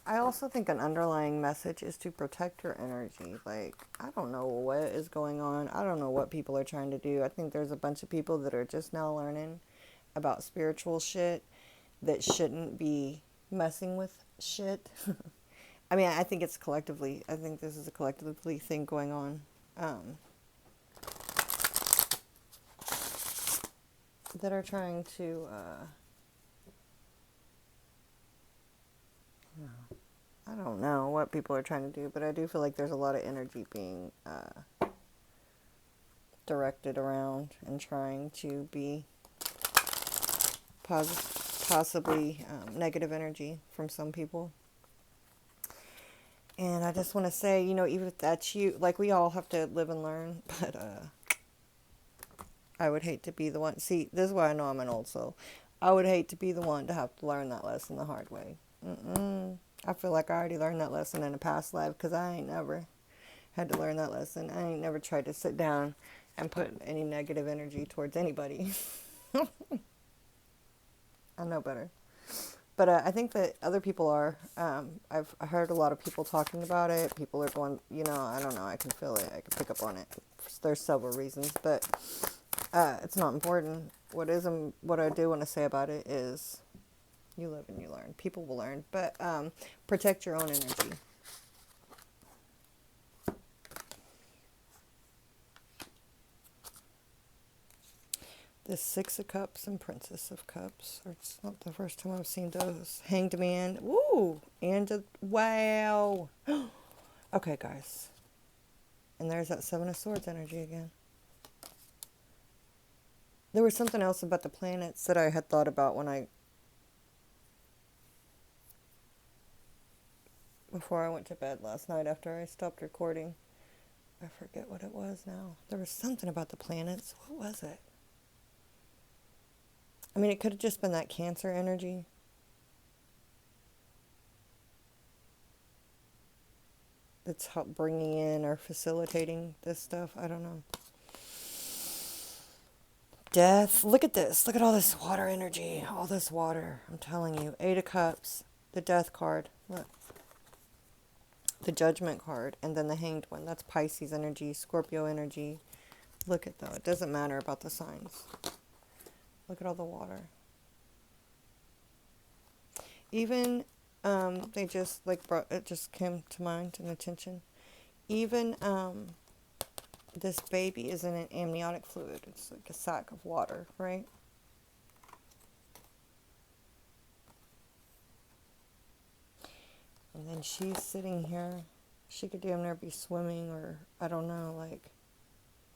I also think an underlying message is to protect your energy. Like, I don't know what is going on. I don't know what people are trying to do. I think there's a bunch of people that are just now learning about spiritual shit that shouldn't be messing with shit. I mean, I think it's collectively. I think this is a collectively thing going on. That are trying to... I don't know what people are trying to do, but I do feel like there's a lot of energy being directed around and trying to be possibly negative energy from some people. And I just want to say, you know, even if that's you, like, we all have to live and learn, but I would hate to be the one. See, this is why I know I'm an old soul. I would hate to be the one to have to learn that lesson the hard way. I feel like I already learned that lesson in a past life, because I ain't never had to learn that lesson. I ain't never tried to sit down and put any negative energy towards anybody. I know better. But I think that other people are. I've heard a lot of people talking about it. People are going, you know, I don't know, I can feel it. I can pick up on it. There's several reasons, but it's not important. What I do want to say about it is, you live and you learn. People will learn. But protect your own energy. The Six of Cups and Princess of Cups. It's not the first time I've seen those. Hanged Man. Woo! And wow. Okay, guys. And there's that Seven of Swords energy again. There was something else about the planets that I had thought about before I went to bed last night after I stopped recording. I forget what it was now. There was something about the planets. What was it? I mean, it could have just been that Cancer energy. That's bringing in or facilitating this stuff. I don't know. Death. Look at this. Look at all this water energy. All this water. I'm telling you. Eight of Cups. The Death card. Look. The Judgment card. And then the Hanged one. That's Pisces energy. Scorpio energy. Look at that. It doesn't matter about the signs. Look at all the water. Even, they just, like, it just came to mind and attention. Even, this baby is in an amniotic fluid. It's like a sack of water, right? And then And she's sitting here. She could damn near be swimming, or I don't know, like,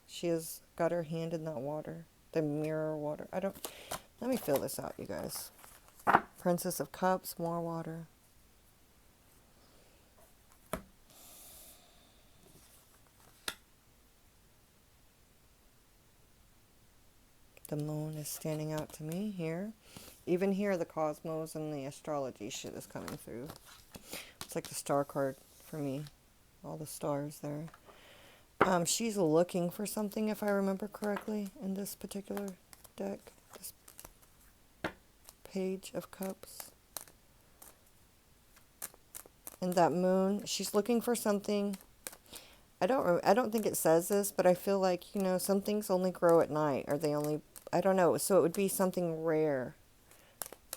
she has got her hand in that water. The mirror water. Let me fill this out, you guys. Princess of Cups, more water. The moon is standing out to me here. Even here, the cosmos and the astrology shit is coming through. It's like the star card for me. All the stars there. She's looking for something, if I remember correctly, in this particular deck. This Page of Cups. And that moon, she's looking for something. I don't think it says this, but I feel like, you know, some things only grow at night, or they only, I don't know. So it would be something rare.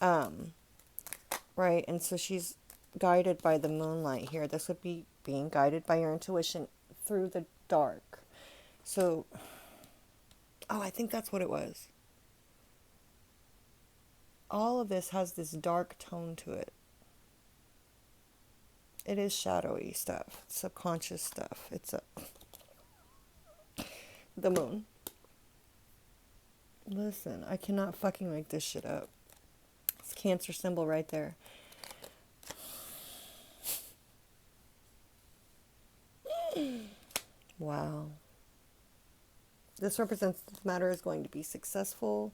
Right, and so she's guided by the moonlight here. This would be being guided by your intuition through the dark. So, oh, I think that's what it was. All of this has this dark tone to it. It is shadowy stuff, subconscious stuff. It's the moon. Listen, I cannot fucking make this shit up. It's Cancer symbol right there. Wow. This represents this matter is going to be successful.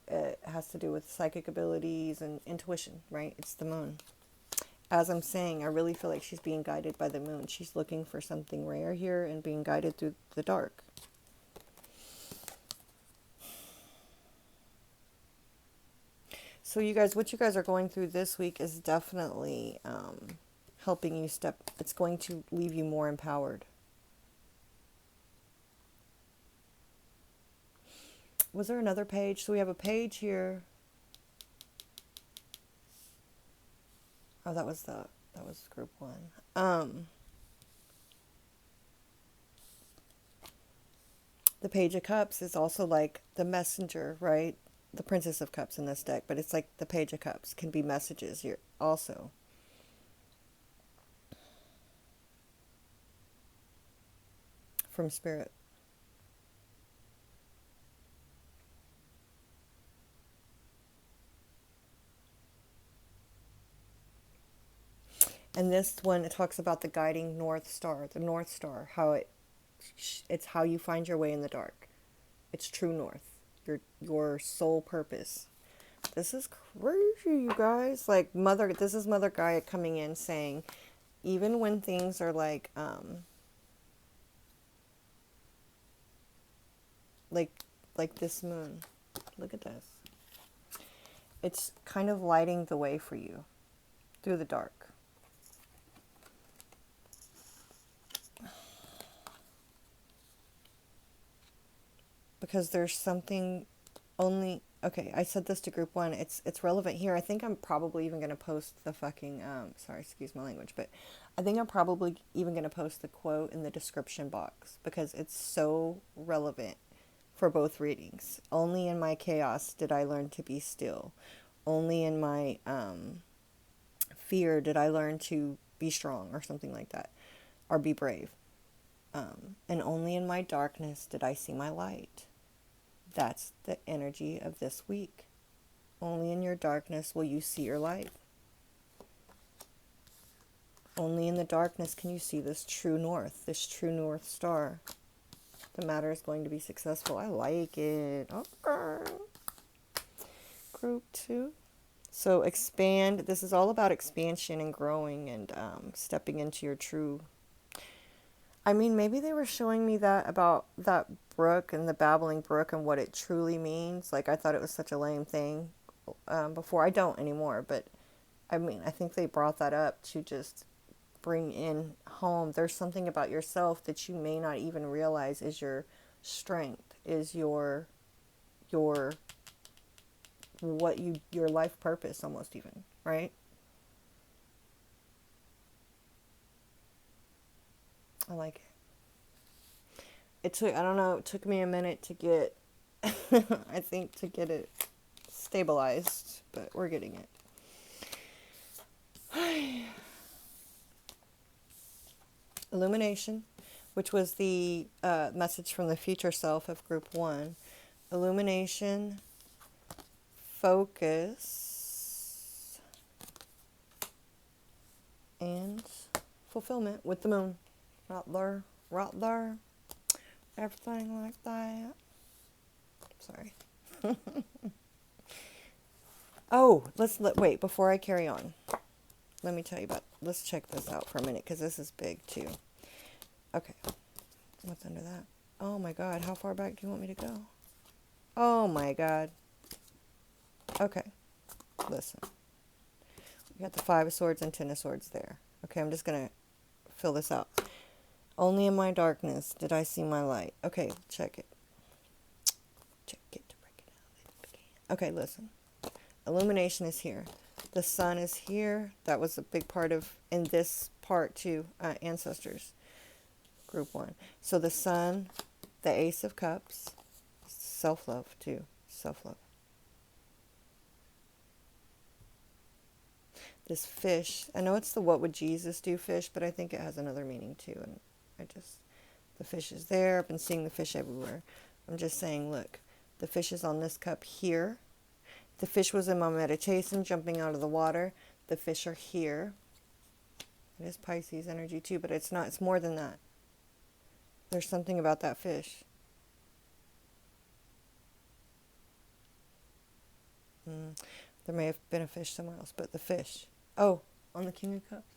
It has to do with psychic abilities and intuition, right? It's the moon. As I'm saying, I really feel like she's being guided by the moon. She's looking for something rare here and being guided through the dark. So you guys, what you guys are going through this week is definitely helping you it's going to leave you more empowered. Was there another page? So we have a page here. Oh, that was group 1. The Page of Cups is also like the messenger, right? The Princess of Cups in this deck, but it's like the Page of Cups can be messages here also. From Spirit. And this one, it talks about the guiding North Star, the North Star, how it's how you find your way in the dark. It's true north, your soul purpose. This is crazy, you guys. Like this is Mother Gaia coming in saying, even when things are like this moon. Look at this. It's kind of lighting the way for you through the dark. Because there's something only... Okay, I said this to group 1. It's relevant here. I think I'm probably even going to post the fucking... sorry, excuse my language. But I think I'm probably even going to post the quote in the description box. Because it's so relevant for both readings. Only in my chaos did I learn to be still. Only in my fear did I learn to be strong, or something like that. Or be brave. And only in my darkness did I see my light. That's the energy of this week. Only in your darkness will you see your light. Only in the darkness can you see this true north, this true North Star. The matter is going to be successful. I like it. Okay. Group 2. So expand. This is all about expansion and growing and stepping into your true... I mean, maybe they were showing me that about that brook and the babbling brook and what it truly means. Like, I thought it was such a lame thing before. I don't anymore, but I mean, I think they brought that up to just bring in home. There's something about yourself that you may not even realize is your strength, is your life purpose, almost even, right? I like it. I don't know, it took me a minute to get, I think, to get it stabilized, but we're getting it. Illumination, which was the message from the future self of group 1. Illumination, focus, and fulfillment with the moon. Right there, everything like that. Sorry. Oh, wait, before I carry on, let me tell you let's check this out for a minute, because this is big too. Okay, what's under that? Oh my God, how far back do you want me to go? Oh my God. Okay, listen. We got the 5 of Swords and 10 of Swords there. Okay, I'm just going to fill this out. Only in my darkness did I see my light. Okay, check it. Check it to break it out. Okay, listen. Illumination is here. The sun is here. That was a big part of, in this part too, ancestors. Group 1. So the sun, the Ace of Cups, self-love too. Self-love. This fish, I know it's the what would Jesus do fish, but I think it has another meaning too. And the fish is there. I've been seeing the fish everywhere. I'm just saying, look, the fish is on this cup here. The fish was in my meditation, jumping out of the water. The fish are here. It is Pisces energy too, but it's not. It's more than that. There's something about that fish. There may have been a fish somewhere else, but the fish. Oh, on the King of Cups.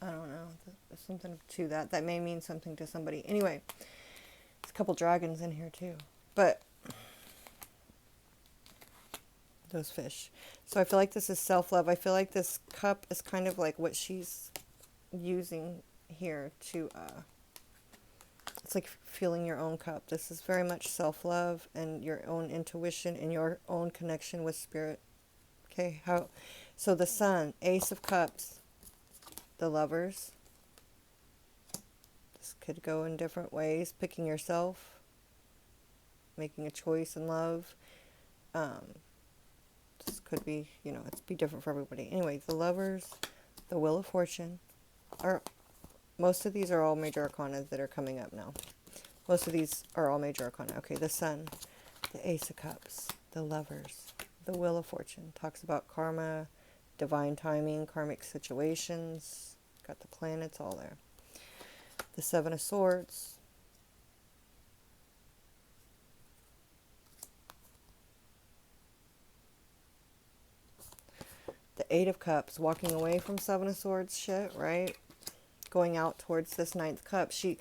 I don't know. There's something to that. That may mean something to somebody. Anyway, there's a couple dragons in here too. But those fish. So I feel like this is self-love. I feel like this cup is kind of like what she's using here to, it's like filling your own cup. This is very much self-love and your own intuition and your own connection with spirit. Okay, so the sun, Ace of Cups, the Lovers. This could go in different ways. Picking yourself, making a choice in love. This could be, it's be different for everybody. Anyway, the Lovers, the Wheel of Fortune, most of these are all major arcana that are coming up now. Most of these are all major arcana. Okay, the Sun, the Ace of Cups, the Lovers, the Wheel of Fortune. Talks about karma, divine timing, karmic situations. Got the planets all there. The 7 of Swords. The 8 of Cups, walking away from 7 of Swords shit, right? Going out towards this 9th cup. See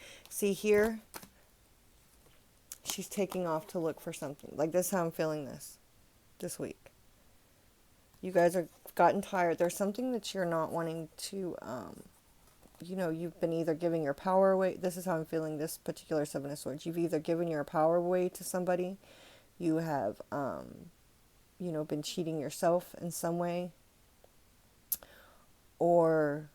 here, she's taking off to look for something. Like, this is how I'm feeling this week. You guys are gotten tired. There's something that you're not wanting to, you've been either giving your power away. This is how I'm feeling this particular 7 of Swords. You've either given your power away to somebody. You have, been cheating yourself in some way. Or,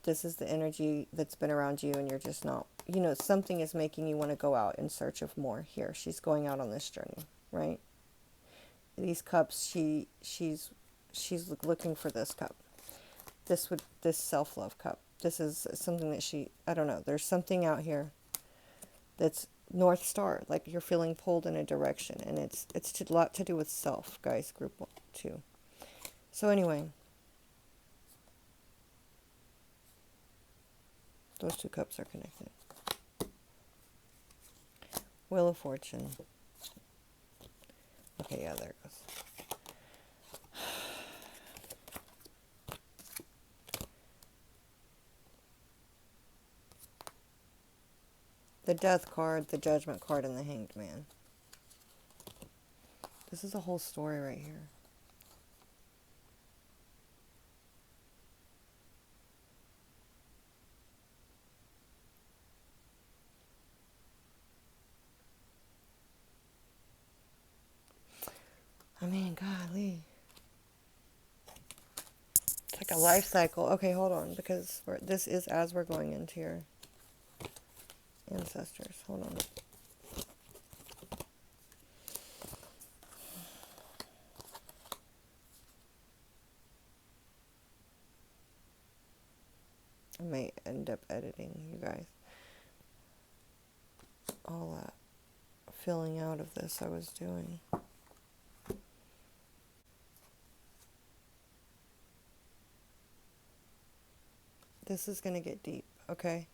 this is the energy that's been around you and you're just not, something is making you want to go out in search of more here. She's going out on this journey, right? These cups, she's looking for this cup. This self-love cup. This is something that I don't know. There's something out here that's North Star, like you're feeling pulled in a direction, and it's a lot to do with self, guys, group 2. So anyway, those 2 cups are connected. Wheel of Fortune. Okay, yeah, there it goes. The Death card, the Judgment card, and the Hanged Man. This is a whole story right here. I mean, golly. It's like a life cycle. Okay, hold on, because this is as we're going into your ancestors. Hold on. editing, you guys. All that filling out of this I was doing. This is going to get deep, okay?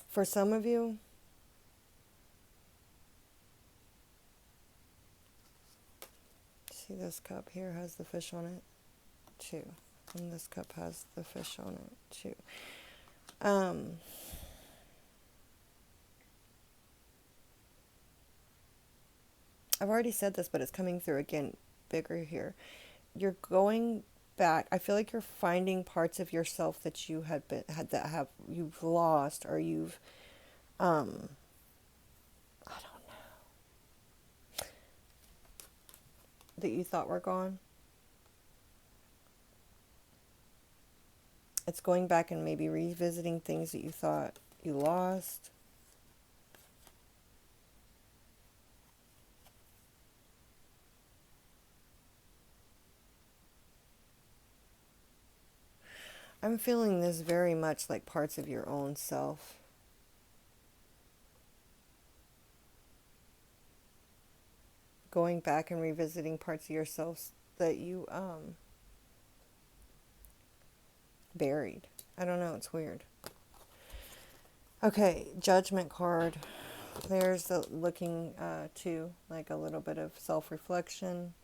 For some of you, see this cup here has the fish on it, too. And this cup has the fish on it, too. I've already said this, but it's coming through again, bigger here. You're going back. I feel like you're finding parts of yourself that you you've lost, or you've I don't know, that you thought were gone. It's going back and maybe revisiting things that you thought you lost. I'm feeling this very much like parts of your own self. Going back and revisiting parts of yourselves that you buried. I don't know, it's weird. Okay, Judgment card. There's the looking to like a little bit of self-reflection.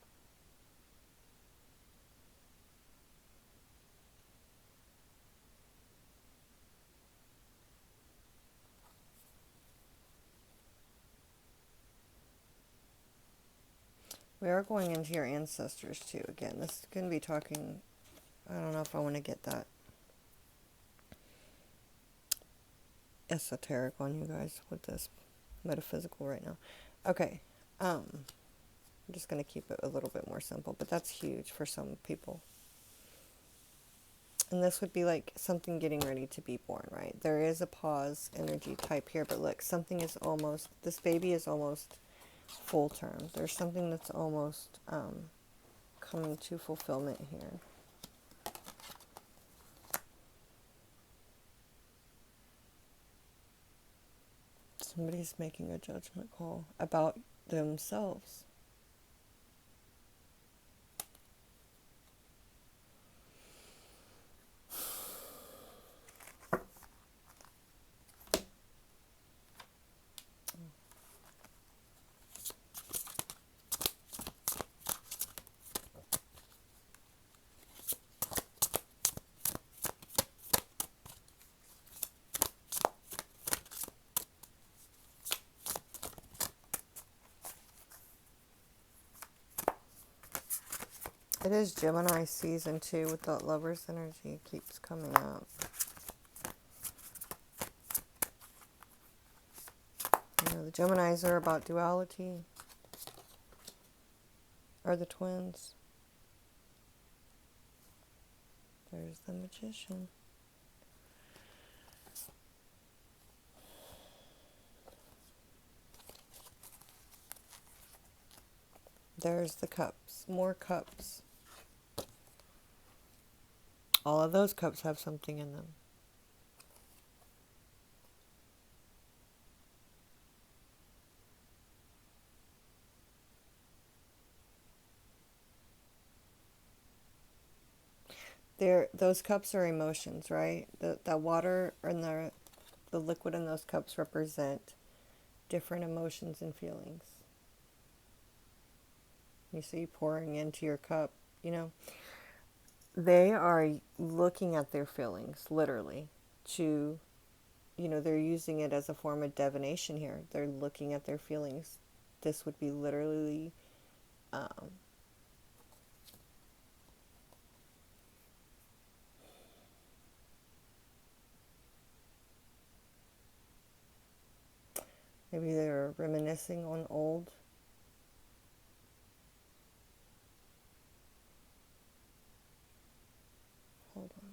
We are going into your ancestors too. Again, this is going to be talking, I don't know if I want to get that esoteric on you guys with this metaphysical right now. Okay, I'm just going to keep it a little bit more simple, but that's huge for some people. And this would be like something getting ready to be born, right? There is a pause energy type here, but look, something is almost, this baby is almost full term. There's something that's almost coming to fulfillment here. Somebody's making a judgment call about themselves. It is Gemini season 2 with that Lover's energy. It keeps coming up. You know, the Geminis are about duality. Are the twins. There's the Magician. There's the cups. More cups. All of those cups have something in them. Those cups are emotions, right? The water and the liquid in those cups represent different emotions and feelings. You see pouring into your cup, you know. They are looking at their feelings, literally, to, you know, they're using it as a form of divination here. They're looking at their feelings. This would be literally, maybe they're reminiscing on old. Hold on.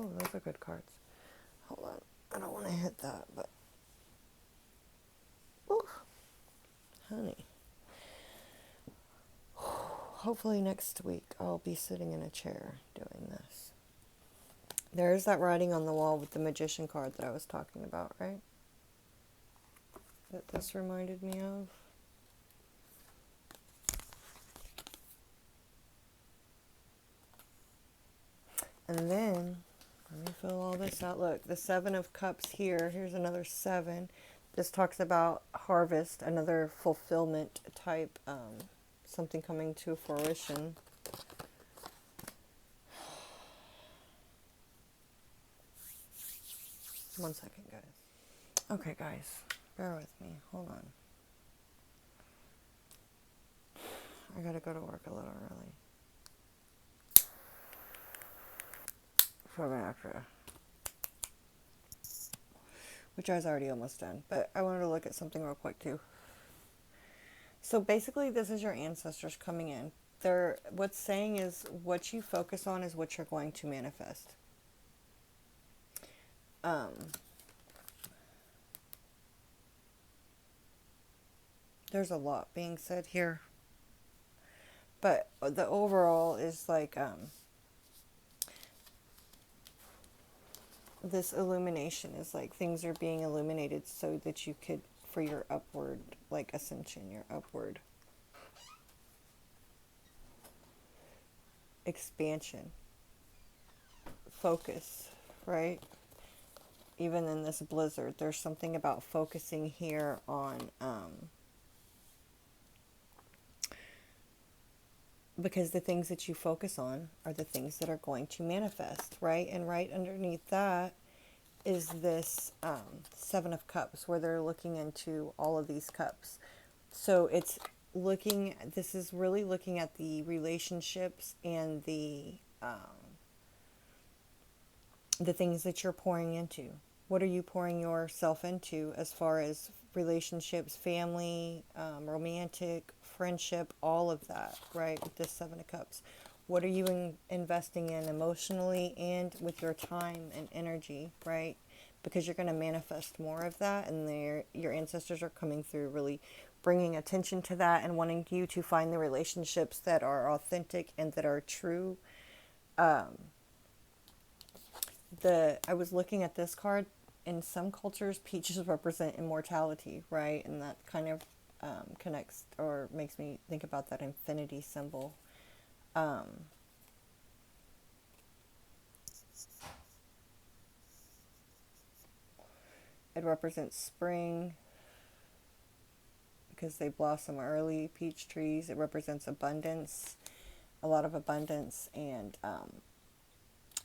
Oh, those are good cards. Hold on. I don't want to hit that, but... Oof. Honey. Hopefully next week I'll be sitting in a chair doing this. There's that writing on the wall with the magician card that I was talking about, right? That this reminded me of. And then, let me fill all this out. Look, the 7 of Cups here. Here's another 7. This talks about harvest, another fulfillment type, something coming to fruition. One second, guys. Okay, guys, bear with me. Hold on. I gotta go to work a little early. Which I was already almost done, but I wanted to look at something real quick too. So basically, this is your ancestors coming in. What's saying is what you focus on is what you're going to manifest. There's a lot being said here, but the overall is like this illumination is like things are being illuminated so that you could, for your upward, like ascension, your upward expansion, focus, right? Even in this blizzard, there's something about focusing here on, because the things that you focus on are the things that are going to manifest, right? And right underneath that is this 7 of Cups, where they're looking into all of these cups. So it's this is really looking at the relationships and the things that you're pouring into. What are you pouring yourself into as far as relationships, family, romantic, friendship, all of that, right? With this 7 of Cups. What are you investing in emotionally and with your time and energy, right? Because you're going to manifest more of that, and your ancestors are coming through really bringing attention to that and wanting you to find the relationships that are authentic and that are true. I was looking at this card. In some cultures, peaches represent immortality, right? And that kind of connects or makes me think about that infinity symbol. It represents spring because they blossom early, peach trees. It represents abundance, a lot of abundance, and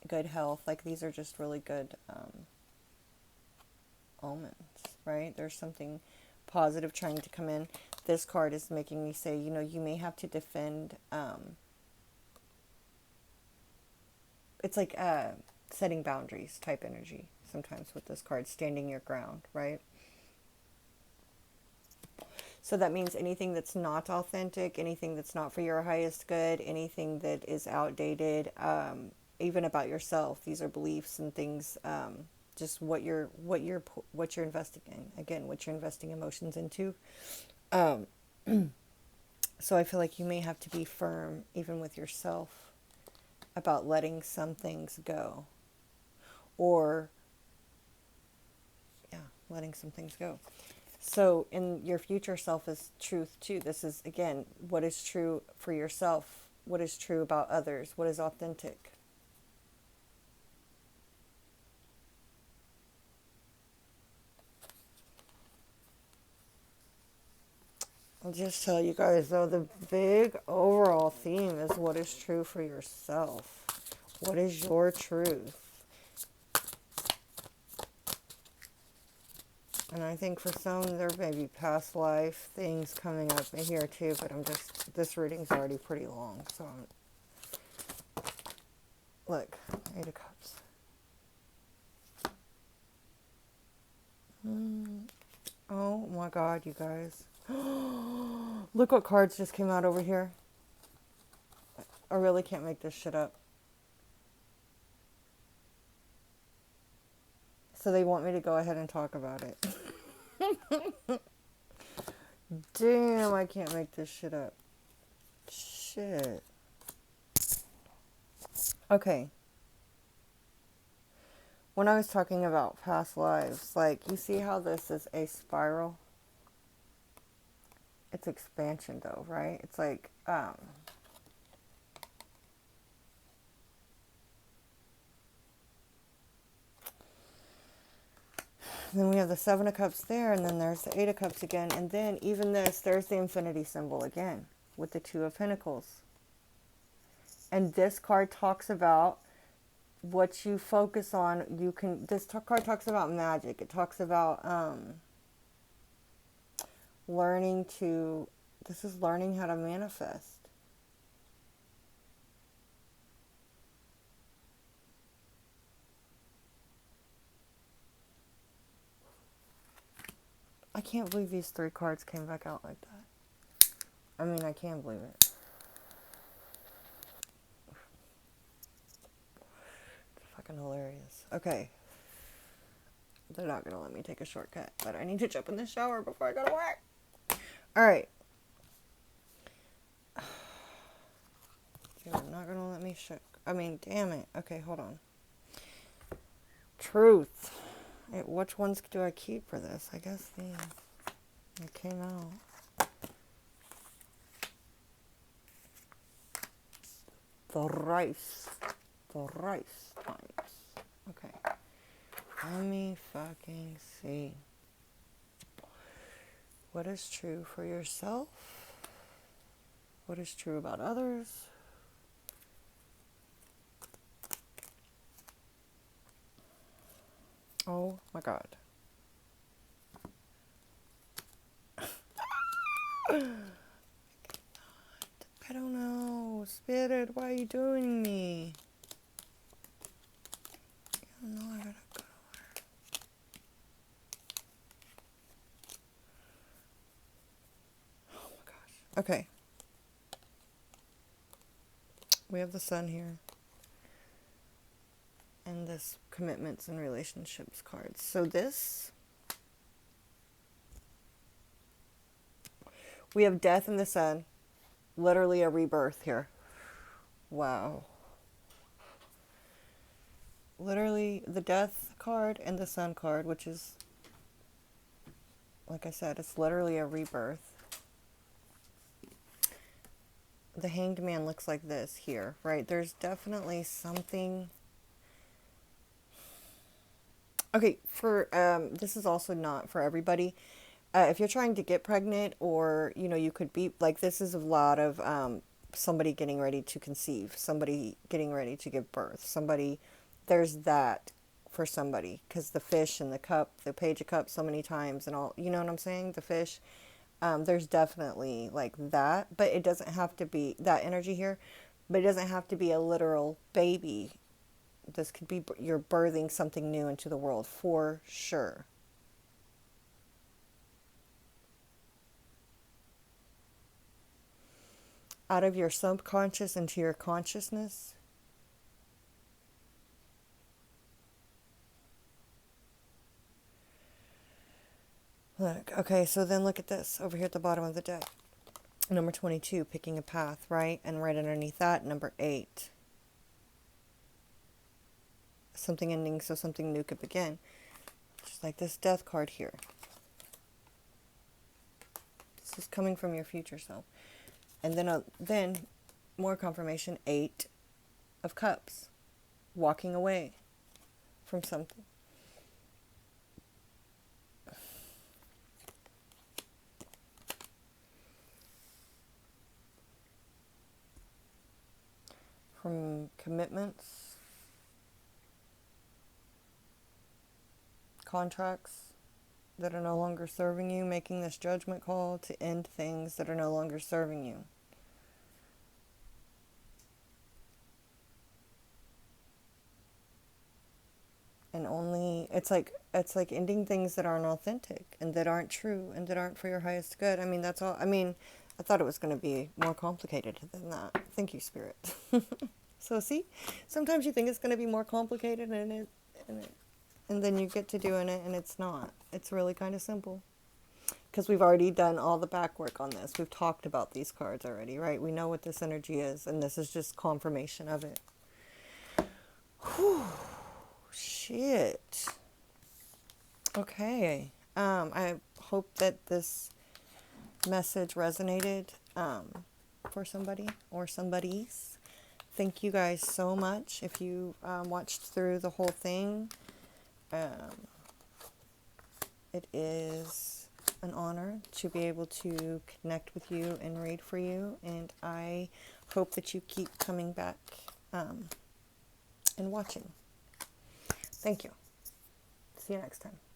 good health. Like, these are just really good omens, right? There's something positive trying to come in. This card is making me say, you may have to defend, it's like setting boundaries type energy sometimes with this card, standing your ground, right? So that means anything that's not authentic, anything that's not for your highest good, anything that is outdated, even about yourself. These are beliefs and things, just what you're investing in. Again, what you're investing emotions into. So I feel like you may have to be firm, even with yourself, about letting some things go, or letting some things go. So in your future self is truth too. This is, again, what is true for yourself, what is true about others, what is authentic. I'll just tell you guys, though, the big overall theme is what is true for yourself. What is your truth? And I think for some, there may be past life things coming up here too, but this reading's already pretty long, so look, 8 of Cups. Oh my God, you guys. Look what cards just came out over here. I really can't make this shit up. So they want me to go ahead and talk about it. Damn, I can't make this shit up. Shit. Okay. When I was talking about past lives, like, you see how this is a spiral? It's expansion, though, right? It's like, then we have the Seven of Cups there, and then there's the Eight of Cups again, and then even this, there's the infinity symbol again, with the Two of Pentacles. And this card talks about what you focus on. You can, this card talks about magic. It talks about learning to, this is learning how to manifest. I can't believe these three cards came back out like that. I mean, I can't believe it. It's fucking hilarious. Okay. They're not going to let me take a shortcut, but I need to jump in the shower before I go to work. Alright. They're not going to let me I mean, damn it. Okay, hold on. Truth. Which ones do I keep for this? I guess it came out. The rice times. Okay. Let me fucking see. What is true for yourself? What is true about others? Oh my God. I don't know. Spirit, why are you doing me? I don't know. I gotta go to work. Oh my gosh. Okay. We have the Sun here. And this commitments and relationships cards. So this, we have Death and the Sun. Literally a rebirth here. Wow. Literally the Death card and the Sun card, which is, like I said, it's literally a rebirth. The Hanged Man looks like this here, right? There's definitely something. Okay, for this is also not for everybody. If you're trying to get pregnant, or you could be like, this is a lot of somebody getting ready to conceive, somebody getting ready to give birth, there's that for somebody, because the fish and the cup, the Page of Cups so many times and all, you know what I'm saying, the fish, there's definitely like that, but it doesn't have to be that energy here, but it doesn't have to be a literal baby. This could be you're birthing something new into the world for sure. Out of your subconscious into your consciousness. Look, okay, so then look at this over here at the bottom of the deck. Number 22, picking a path, right? And right underneath that, number 8. Something ending so something new could begin. Just like this Death card here. This is coming from your future self. And then more confirmation, 8 of Cups. Walking away from something. From commitments, contracts that are no longer serving you, making this judgment call to end things that are no longer serving you. And only, it's like ending things that aren't authentic and that aren't true and that aren't for your highest good. I mean, that's all. I mean, I thought it was going to be more complicated than that. Thank you, Spirit. So see, sometimes you think it's going to be more complicated, and and then you get to doing it and it's not. It's really kind of simple. Because we've already done all the back work on this. We've talked about these cards already, right? We know what this energy is, and this is just confirmation of it. Whew. Shit. Okay. I hope that this message resonated for somebody or somebody's. Thank you guys so much. If you watched through the whole thing, it is an honor to be able to connect with you and read for you. And I hope that you keep coming back and watching. Thank you. See you next time.